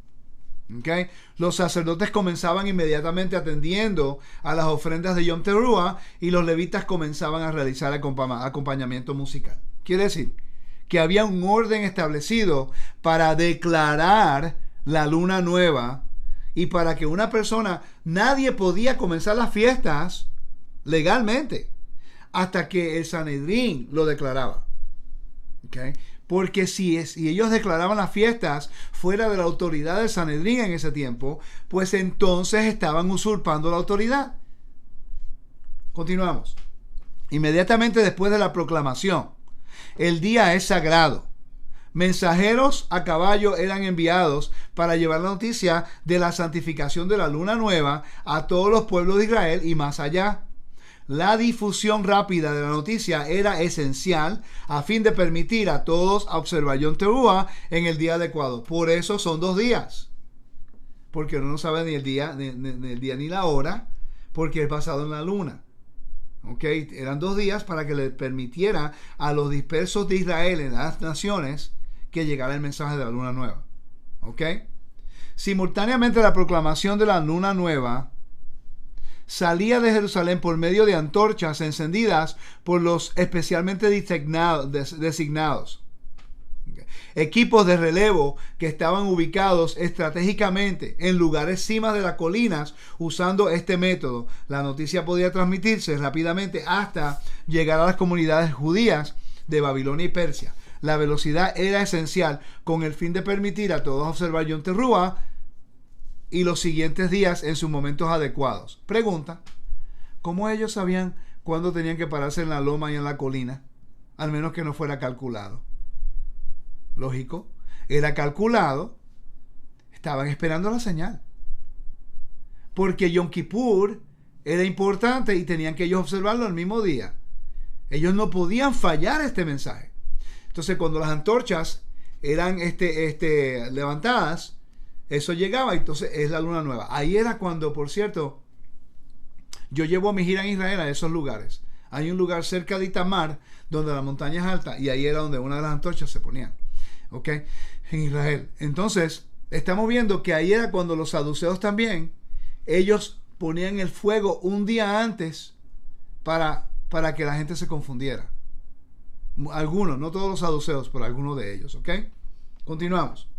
¿Okay? Los sacerdotes comenzaban inmediatamente atendiendo a las ofrendas de Yom Teruah y los levitas comenzaban a realizar acompañamiento musical. Quiere decir que había un orden establecido para declarar la luna nueva y para que una persona, nadie podía comenzar las fiestas legalmente hasta que el Sanedrín lo declaraba. ¿Okay? Porque si ellos declaraban las fiestas fuera de la autoridad del Sanedrín en ese tiempo, pues entonces estaban usurpando la autoridad. Continuamos. Inmediatamente después de la proclamación, el día es sagrado. Mensajeros a caballo eran enviados para llevar la noticia de la santificación de la luna nueva a todos los pueblos de Israel y más allá. La difusión rápida de la noticia era esencial a fin de permitir a todos a observar Yom Teruah en el día adecuado. Por eso son 2 días. Porque uno no sabe ni el día ni la hora, porque es basado en la luna. ¿Okay? Eran 2 días para que le permitiera a los dispersos de Israel en las naciones que llegara el mensaje de la luna nueva. ¿Okay? Simultáneamente la proclamación de la luna nueva salía de Jerusalén por medio de antorchas encendidas por los especialmente designados. Equipos de relevo que estaban ubicados estratégicamente en lugares cimas de las colinas usando este método. La noticia podía transmitirse rápidamente hasta llegar a las comunidades judías de Babilonia y Persia. La velocidad era esencial con el fin de permitir a todos observar Yom Teruah y los siguientes días en sus momentos adecuados. Pregunta: ¿cómo ellos sabían cuándo tenían que pararse en la loma y en la colina? Al menos que no fuera calculado. Lógico, era calculado. Estaban esperando la señal. Porque Yom Kippur era importante y tenían que ellos observarlo el mismo día. Ellos no podían fallar este mensaje. Entonces, cuando las antorchas eran levantadas, eso llegaba, entonces es la luna nueva. Ahí era cuando, por cierto, yo llevo a mi gira en Israel a esos lugares. Hay un lugar cerca de Itamar donde la montaña es alta y ahí era donde una de las antorchas se ponía. ¿Ok? En Israel. Entonces, estamos viendo que ahí era cuando los saduceos también, ellos ponían el fuego un día antes para que la gente se confundiera. Algunos, no todos los saduceos, pero algunos de ellos. ¿Ok? Continuamos.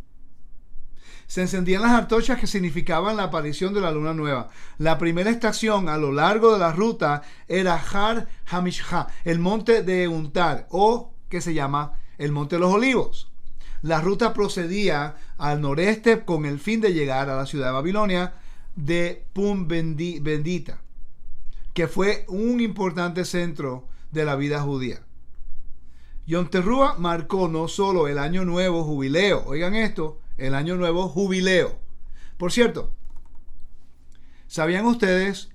Se encendían las antorchas que significaban la aparición de la luna nueva. La primera estación a lo largo de la ruta era Har Hamishha, el monte de untar, o que se llama el monte de los olivos. La ruta procedía al noreste con el fin de llegar a la ciudad de Babilonia de Pum Bendita, que fue un importante centro de la vida judía. Yom Teruah marcó no solo el año nuevo jubileo, oigan esto, el año nuevo jubileo. Por cierto, ¿sabían ustedes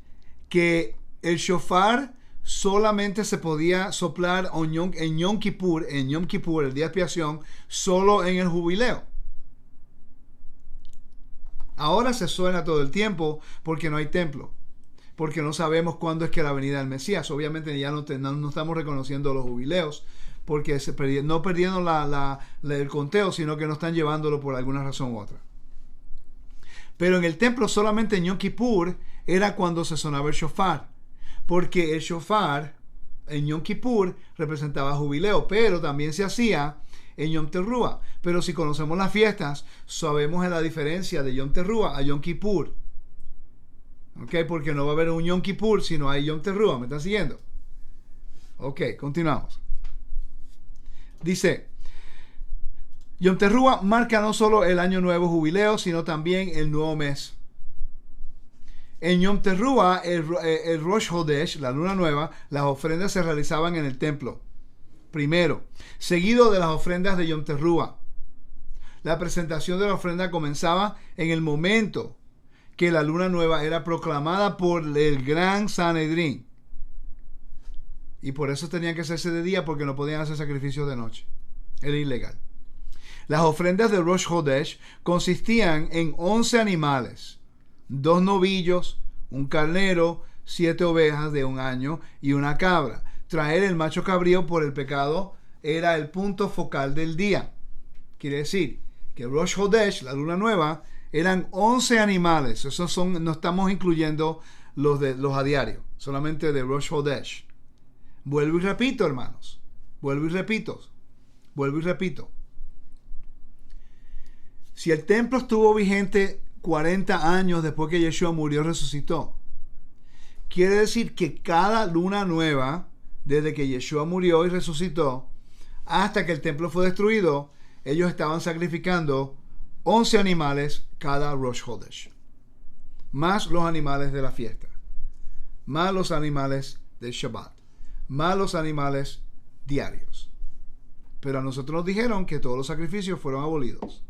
que el shofar solamente se podía soplar en Yom Kippur, el día de expiación, solo en el jubileo? Ahora se suena todo el tiempo porque no hay templo, porque no sabemos cuándo es que la venida del Mesías. Obviamente ya no estamos reconociendo los jubileos, porque no perdieron el conteo, sino que no están llevándolo por alguna razón u otra. Pero en el templo solamente en Yom Kippur era cuando se sonaba el shofar, porque el shofar en Yom Kippur representaba jubileo, pero también se hacía en Yom Teruah. Pero si conocemos las fiestas, sabemos la diferencia de Yom Teruah a Yom Kippur. ¿Ok? Porque no va a haber un Yom Kippur si no hay Yom Teruah. ¿Me están siguiendo? Ok, continuamos. Dice, Yom Teruah marca no solo el año nuevo jubileo, sino también el nuevo mes. En Yom Teruah, el Rosh Hodesh, la luna nueva, las ofrendas se realizaban en el templo. Primero, seguido de las ofrendas de Yom Teruah. La presentación de la ofrenda comenzaba en el momento que la luna nueva era proclamada por el gran Sanedrín. Y por eso tenían que hacerse de día, porque no podían hacer sacrificios de noche. Era ilegal. Las ofrendas de Rosh Hodesh consistían en 11 animales, 2 novillos, un carnero, 7 ovejas de un año y una cabra. Traer el macho cabrío por el pecado era el punto focal del día. Quiere decir que Rosh Hodesh, la luna nueva, eran 11 animales. Esos son, no estamos incluyendo los a diario, solamente de Rosh Hodesh. Vuelvo y repito, hermanos. Vuelvo y repito. Si el templo estuvo vigente 40 años después que Yeshua murió y resucitó, quiere decir que cada luna nueva, desde que Yeshua murió y resucitó, hasta que el templo fue destruido, ellos estaban sacrificando 11 animales cada Rosh Hodesh, más los animales de la fiesta, más los animales del Shabbat, más los animales diarios. Pero a nosotros nos dijeron que todos los sacrificios fueron abolidos.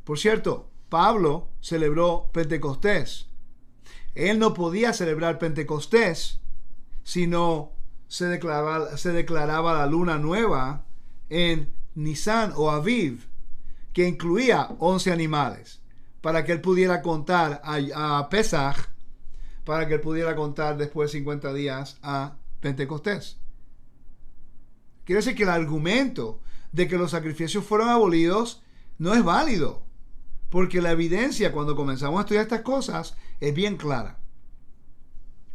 Por cierto, Pablo celebró Pentecostés. Él no podía celebrar Pentecostés si no se declaraba la luna nueva en Nisan o Aviv, que incluía 11 animales, para que él pudiera contar a Pesach, para que él pudiera contar después de 50 días a Pentecostés. Quiere decir que el argumento de que los sacrificios fueron abolidos no es válido, porque la evidencia cuando comenzamos a estudiar estas cosas es bien clara.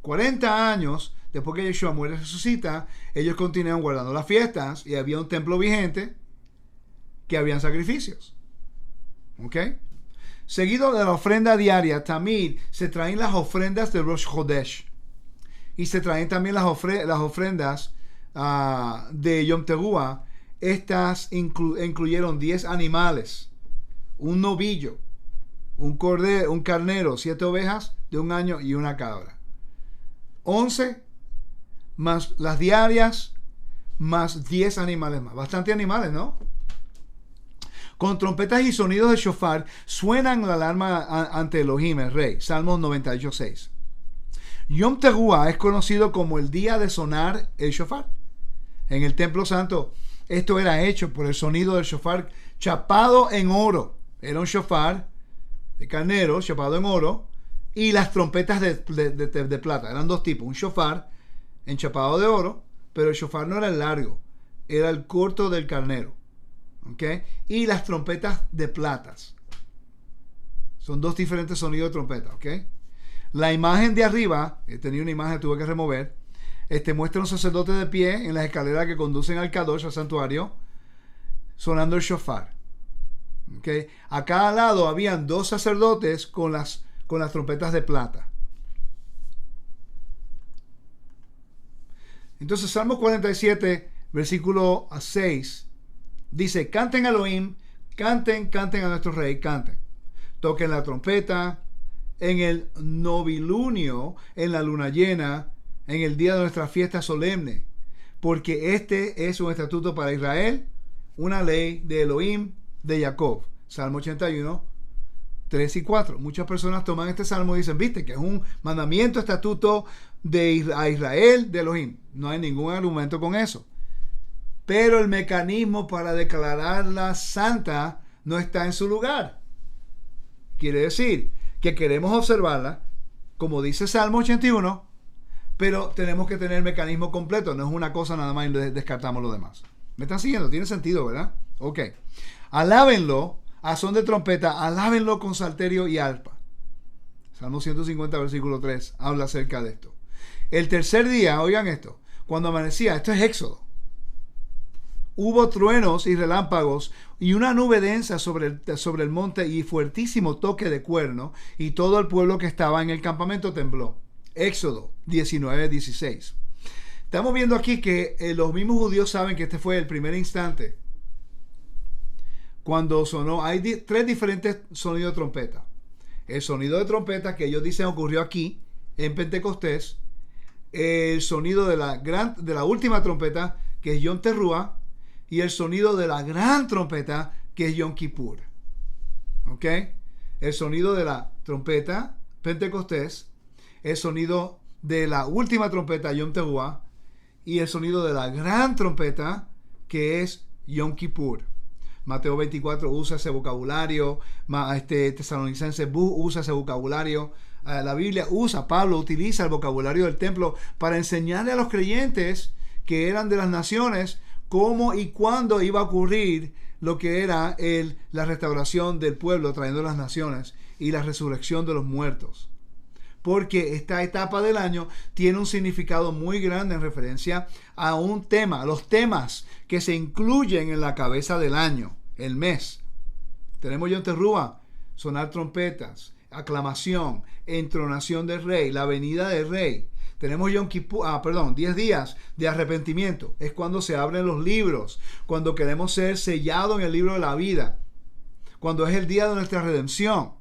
40 años después que Yeshua muere y resucita, ellos continúan guardando las fiestas y había un templo vigente que habían sacrificios. ¿Ok? Seguido de la ofrenda diaria, también se traen las ofrendas de Rosh Hodesh. Y se traen también las ofrendas de Yom Teruah. Estas incluyeron 10 animales, un novillo, un carnero, 7 ovejas de un año y una cabra. 11 más las diarias, más 10 animales más. Bastante animales, ¿no? Con trompetas y sonidos de shofar suenan la alarma ante Elohim, el rey. Salmos 98:6. Yom Teruah es conocido como el día de sonar el shofar. En el templo santo, esto era hecho por el sonido del shofar chapado en oro. Era un shofar de carnero chapado en oro y las trompetas de plata. Eran dos tipos. Un shofar enchapado de oro, pero el shofar no era el largo, era el corto del carnero. ¿Okay? Y las trompetas de platas. Son dos diferentes sonidos de trompeta. ¿Okay? La imagen de arriba, tenía una imagen que tuve que remover, muestra un sacerdote de pie en las escaleras que conducen al Kadosh, al santuario, sonando el shofar. ¿Okay? A cada lado habían 2 sacerdotes con las trompetas de plata. Entonces, Salmo 47, versículo 6, dice: canten a Elohim, canten a nuestro rey, canten. Toquen la trompeta en el novilunio, en la luna llena, en el día de nuestra fiesta solemne, porque este es un estatuto para Israel, una ley de Elohim de Jacob. Salmo 81, 3 y 4. Muchas personas toman este salmo y dicen, viste, que es un mandamiento, estatuto a Israel de Elohim. No hay ningún argumento con eso. Pero el mecanismo para declararla santa no está en su lugar. Quiere decir que queremos observarla, como dice Salmo 81, pero tenemos que tener el mecanismo completo. No es una cosa nada más y descartamos lo demás. ¿Me están siguiendo? Tiene sentido, ¿verdad? Ok. Alábenlo a son de trompeta, alábenlo con salterio y arpa. Salmo 150, versículo 3, habla acerca de esto. El tercer día, oigan esto, cuando amanecía, esto es Éxodo, hubo truenos y relámpagos y una nube densa sobre el monte y fuertísimo toque de cuerno, y todo el pueblo que estaba en el campamento tembló. Éxodo 19:16. Estamos viendo aquí que los mismos judíos saben que este fue el primer instante cuando sonó. Hay 3 diferentes sonidos de trompeta. El sonido de trompeta que ellos dicen ocurrió aquí en Pentecostés, el sonido de la última trompeta, que es Yom Teruah, y el sonido de la gran trompeta, que es Yom Kippur. ¿Ok? El sonido de la trompeta, Pentecostés, el sonido de la última trompeta, Yom Teruah, y el sonido de la gran trompeta, que es Yom Kippur. Mateo 24 usa ese vocabulario, Tesalonicenses usa ese vocabulario, la Biblia Pablo utiliza el vocabulario del templo para enseñarle a los creyentes que eran de las naciones cómo y cuándo iba a ocurrir lo que era la restauración del pueblo trayendo las naciones y la resurrección de los muertos. Porque esta etapa del año tiene un significado muy grande en referencia a un tema, a los temas que se incluyen en la cabeza del año, el mes. Tenemos Yom Teruah, sonar trompetas, aclamación, entronación del rey, la venida del rey. Tenemos 10 días de arrepentimiento. Es cuando se abren los libros, cuando queremos ser sellados en el libro de la vida, cuando es el día de nuestra redención,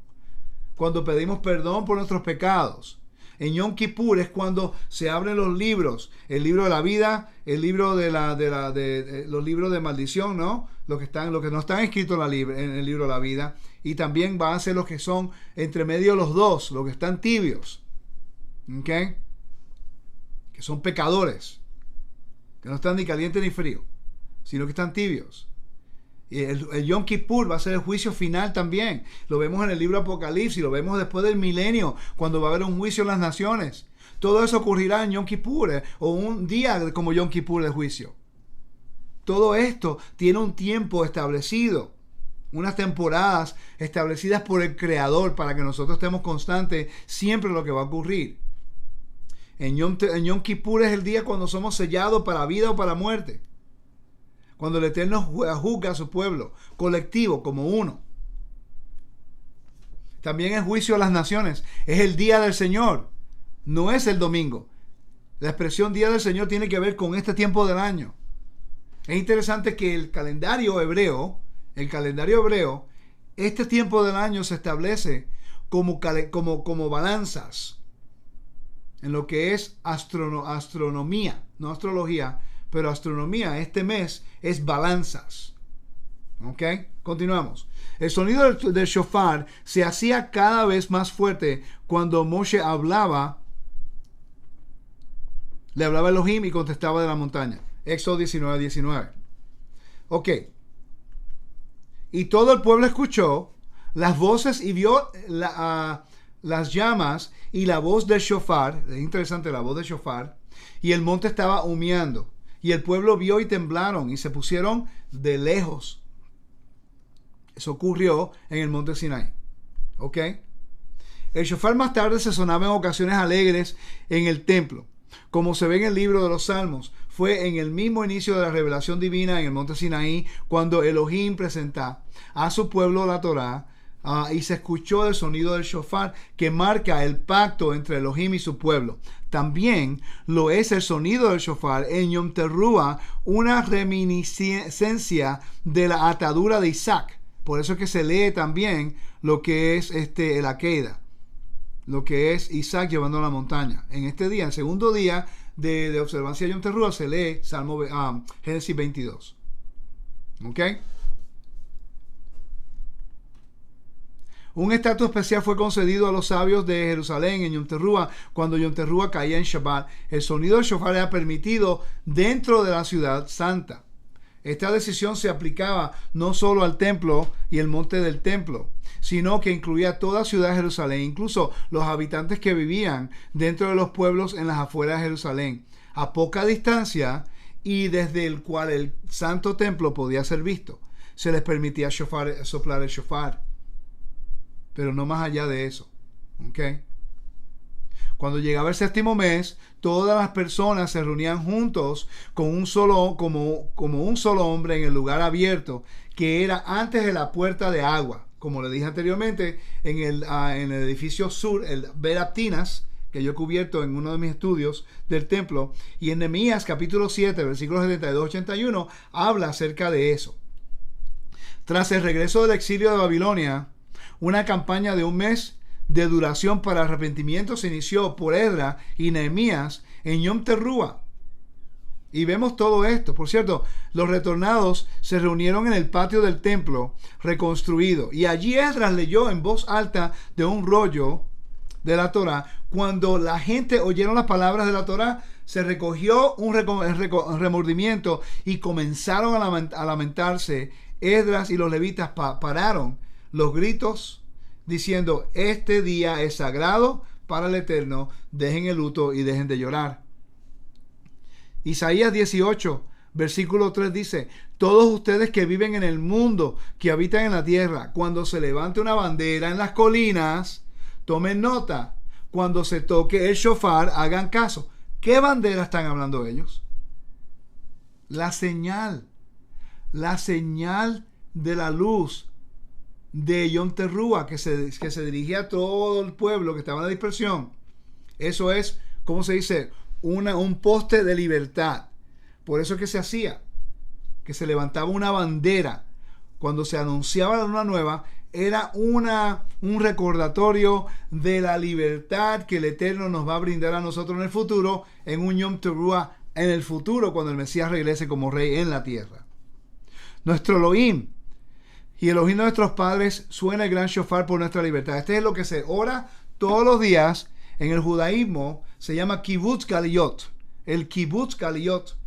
cuando pedimos perdón por nuestros pecados. En Yom Kippur es cuando se abren los libros, el libro de la vida, el libro los libros de maldición, ¿no? Los que no están escritos en el libro de la vida, y también van a ser los que son entre medio de los dos, los que están tibios, ¿ok? Que son pecadores, que no están ni caliente ni frío, sino que están tibios. Y el Yom Kippur va a ser el juicio final también. Lo vemos en el libro Apocalipsis, lo vemos después del milenio, cuando va a haber un juicio en las naciones. Todo eso ocurrirá en Yom Kippur, o un día como Yom Kippur de juicio. Todo esto tiene un tiempo establecido, unas temporadas establecidas por el Creador para que nosotros estemos constantes siempre en lo que va a ocurrir. En Yom Kippur es el día cuando somos sellados para vida o para muerte. Cuando el Eterno juzga a su pueblo, colectivo, como uno. También es juicio a las naciones. Es el día del Señor. No es el domingo. La expresión día del Señor tiene que ver con este tiempo del año. Es interesante que el calendario hebreo, este tiempo del año se establece como balanzas. En lo que es astronomía, no astrología, pero astronomía, este mes es balanzas. ¿Ok? Continuamos. El sonido del shofar se hacía cada vez más fuerte cuando Moshe le hablaba a Elohim y contestaba de la montaña. Éxodo 19:19. Ok. Y todo el pueblo escuchó las voces y vio las llamas y la voz del shofar. Es interesante la voz del shofar. Y el monte estaba humeando. Y el pueblo vio y temblaron y se pusieron de lejos. Eso ocurrió en el monte Sinaí. ¿Ok? El shofar más tarde se sonaba en ocasiones alegres en el templo. Como se ve en el libro de los Salmos, fue en el mismo inicio de la revelación divina en el monte Sinaí cuando Elohim presenta a su pueblo la Torá y se escuchó el sonido del shofar que marca el pacto entre Elohim y su pueblo. También lo es el sonido del shofar en Yom Teruah, una reminiscencia de la atadura de Isaac. Por eso es que se lee también lo que es el Akedah, lo que es Isaac llevando a la montaña. En este día, el segundo día de observancia de Yom Teruah, se lee Génesis 22. ¿Ok? Un estatus especial fue concedido a los sabios de Jerusalén en Yom Teruah cuando Yom Teruah caía en Shabbat. El sonido del shofar era permitido dentro de la ciudad santa. Esta decisión se aplicaba no solo al templo y el monte del templo, sino que incluía toda ciudad de Jerusalén, incluso los habitantes que vivían dentro de los pueblos en las afueras de Jerusalén, a poca distancia y desde el cual el santo templo podía ser visto. Se les permitía soplar el shofar, pero no más allá de eso. ¿Ok? Cuando llegaba el séptimo mes, todas las personas se reunían juntos como un solo hombre en el lugar abierto que era antes de la puerta de agua. Como le dije anteriormente, en el edificio sur, el Beraptinas, que yo he cubierto en uno de mis estudios del templo, y en Nehemías capítulo 7, versículos 72-81, habla acerca de eso. Tras el regreso del exilio de Babilonia, una campaña de un mes de duración para arrepentimiento se inició por Esdras y Nehemías en Yom Teruah. Y vemos todo esto. Por cierto, los retornados se reunieron en el patio del templo reconstruido. Y allí Esdras leyó en voz alta de un rollo de la Torá. Cuando la gente oyeron las palabras de la Torá, se recogió un remordimiento y comenzaron a lamentarse. Esdras y los levitas pararon los gritos diciendo: este día es sagrado para el Eterno, dejen el luto y dejen de llorar. Isaías 18, versículo 3 dice: todos ustedes que viven en el mundo, que habitan en la tierra, cuando se levante una bandera en las colinas, tomen nota. Cuando se toque el shofar, hagan caso. ¿Qué bandera están hablando ellos? La señal de la luz de Yom Teruah que se dirigía a todo el pueblo que estaba en la dispersión. Eso es, ¿cómo se dice? Un poste de libertad. Por eso es que se hacía, que se levantaba una bandera cuando se anunciaba la luna nueva. Era un recordatorio de la libertad que el Eterno nos va a brindar a nosotros en el futuro, en un Yom Teruah en el futuro, cuando el Mesías regrese como rey en la tierra. Nuestro Elohim y el Elohim de nuestros padres suena el gran shofar por nuestra libertad. Este es lo que se ora todos los días. En el judaísmo se llama Kibbutz Galiyot. El Kibbutz Galiyot,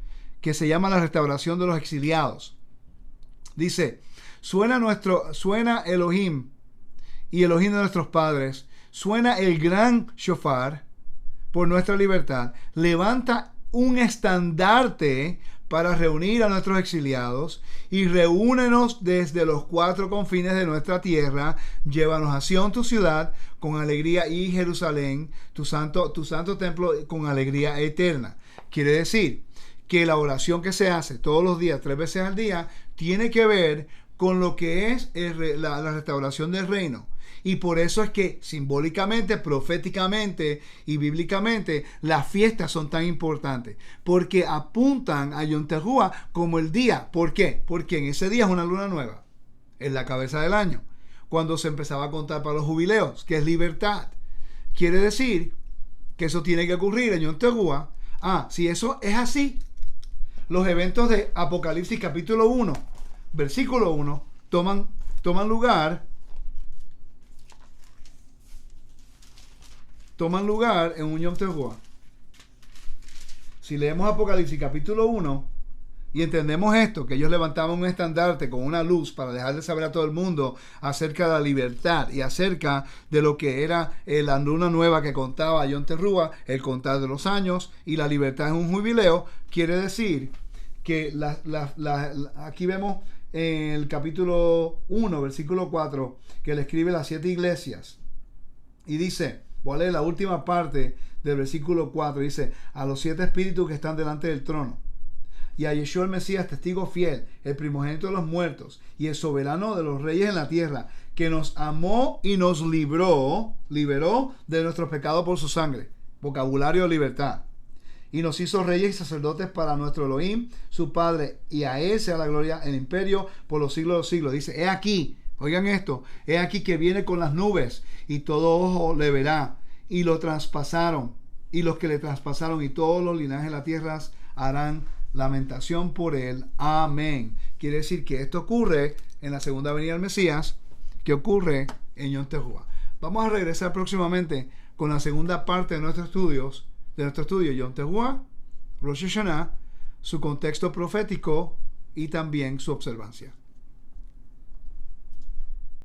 que se llama la restauración de los exiliados. Dice: suena Elohim y Elohim de nuestros padres. Suena el gran shofar por nuestra libertad. Levanta un estandarte para reunir a nuestros exiliados y reúnenos desde los cuatro confines de nuestra tierra. Llévanos a Sión, tu ciudad, con alegría, y Jerusalén, tu santo templo, con alegría eterna. Quiere decir que la oración que se hace todos los días, 3 veces al día, tiene que ver con lo que es la restauración del reino. Y por eso es que simbólicamente, proféticamente y bíblicamente las fiestas son tan importantes, porque apuntan a Yom Teruah como el día. ¿Por qué? Porque en ese día es una luna nueva, en la cabeza del año, cuando se empezaba a contar para los jubileos, que es libertad. Quiere decir que eso tiene que ocurrir en Yom Teruah. Si eso es así, los eventos de Apocalipsis capítulo 1, versículo 1, toman lugar en un Yom Teruah. Si leemos Apocalipsis capítulo 1 y entendemos esto, que ellos levantaban un estandarte con una luz para dejarle saber a todo el mundo acerca de la libertad y acerca de lo que era la luna nueva que contaba Yom Teruah, el contar de los años, y la libertad es un jubileo. Quiere decir que aquí vemos en el capítulo 1, versículo 4, que le escribe las 7 iglesias y dice, voy a leer la última parte del versículo 4. Dice: a los 7 espíritus que están delante del trono, y a Yeshua el Mesías, testigo fiel, el primogénito de los muertos y el soberano de los reyes en la tierra, que nos amó y nos liberó de nuestros pecados por su sangre. Vocabulario de libertad. Y nos hizo reyes y sacerdotes para nuestro Elohim, su Padre, y a él sea la gloria, el imperio por los siglos de los siglos. Dice: he aquí, oigan esto, he aquí que viene con las nubes, y todo ojo le verá, y lo traspasaron, y los que le traspasaron, y todos los linajes de la tierra harán lamentación por él. Amén. Quiere decir que esto ocurre en la segunda venida del Mesías, que ocurre en Yom Teruah. Vamos a regresar próximamente con la segunda parte de nuestro estudio Yom Teruah, Rosh Hashanah, su contexto profético y también su observancia.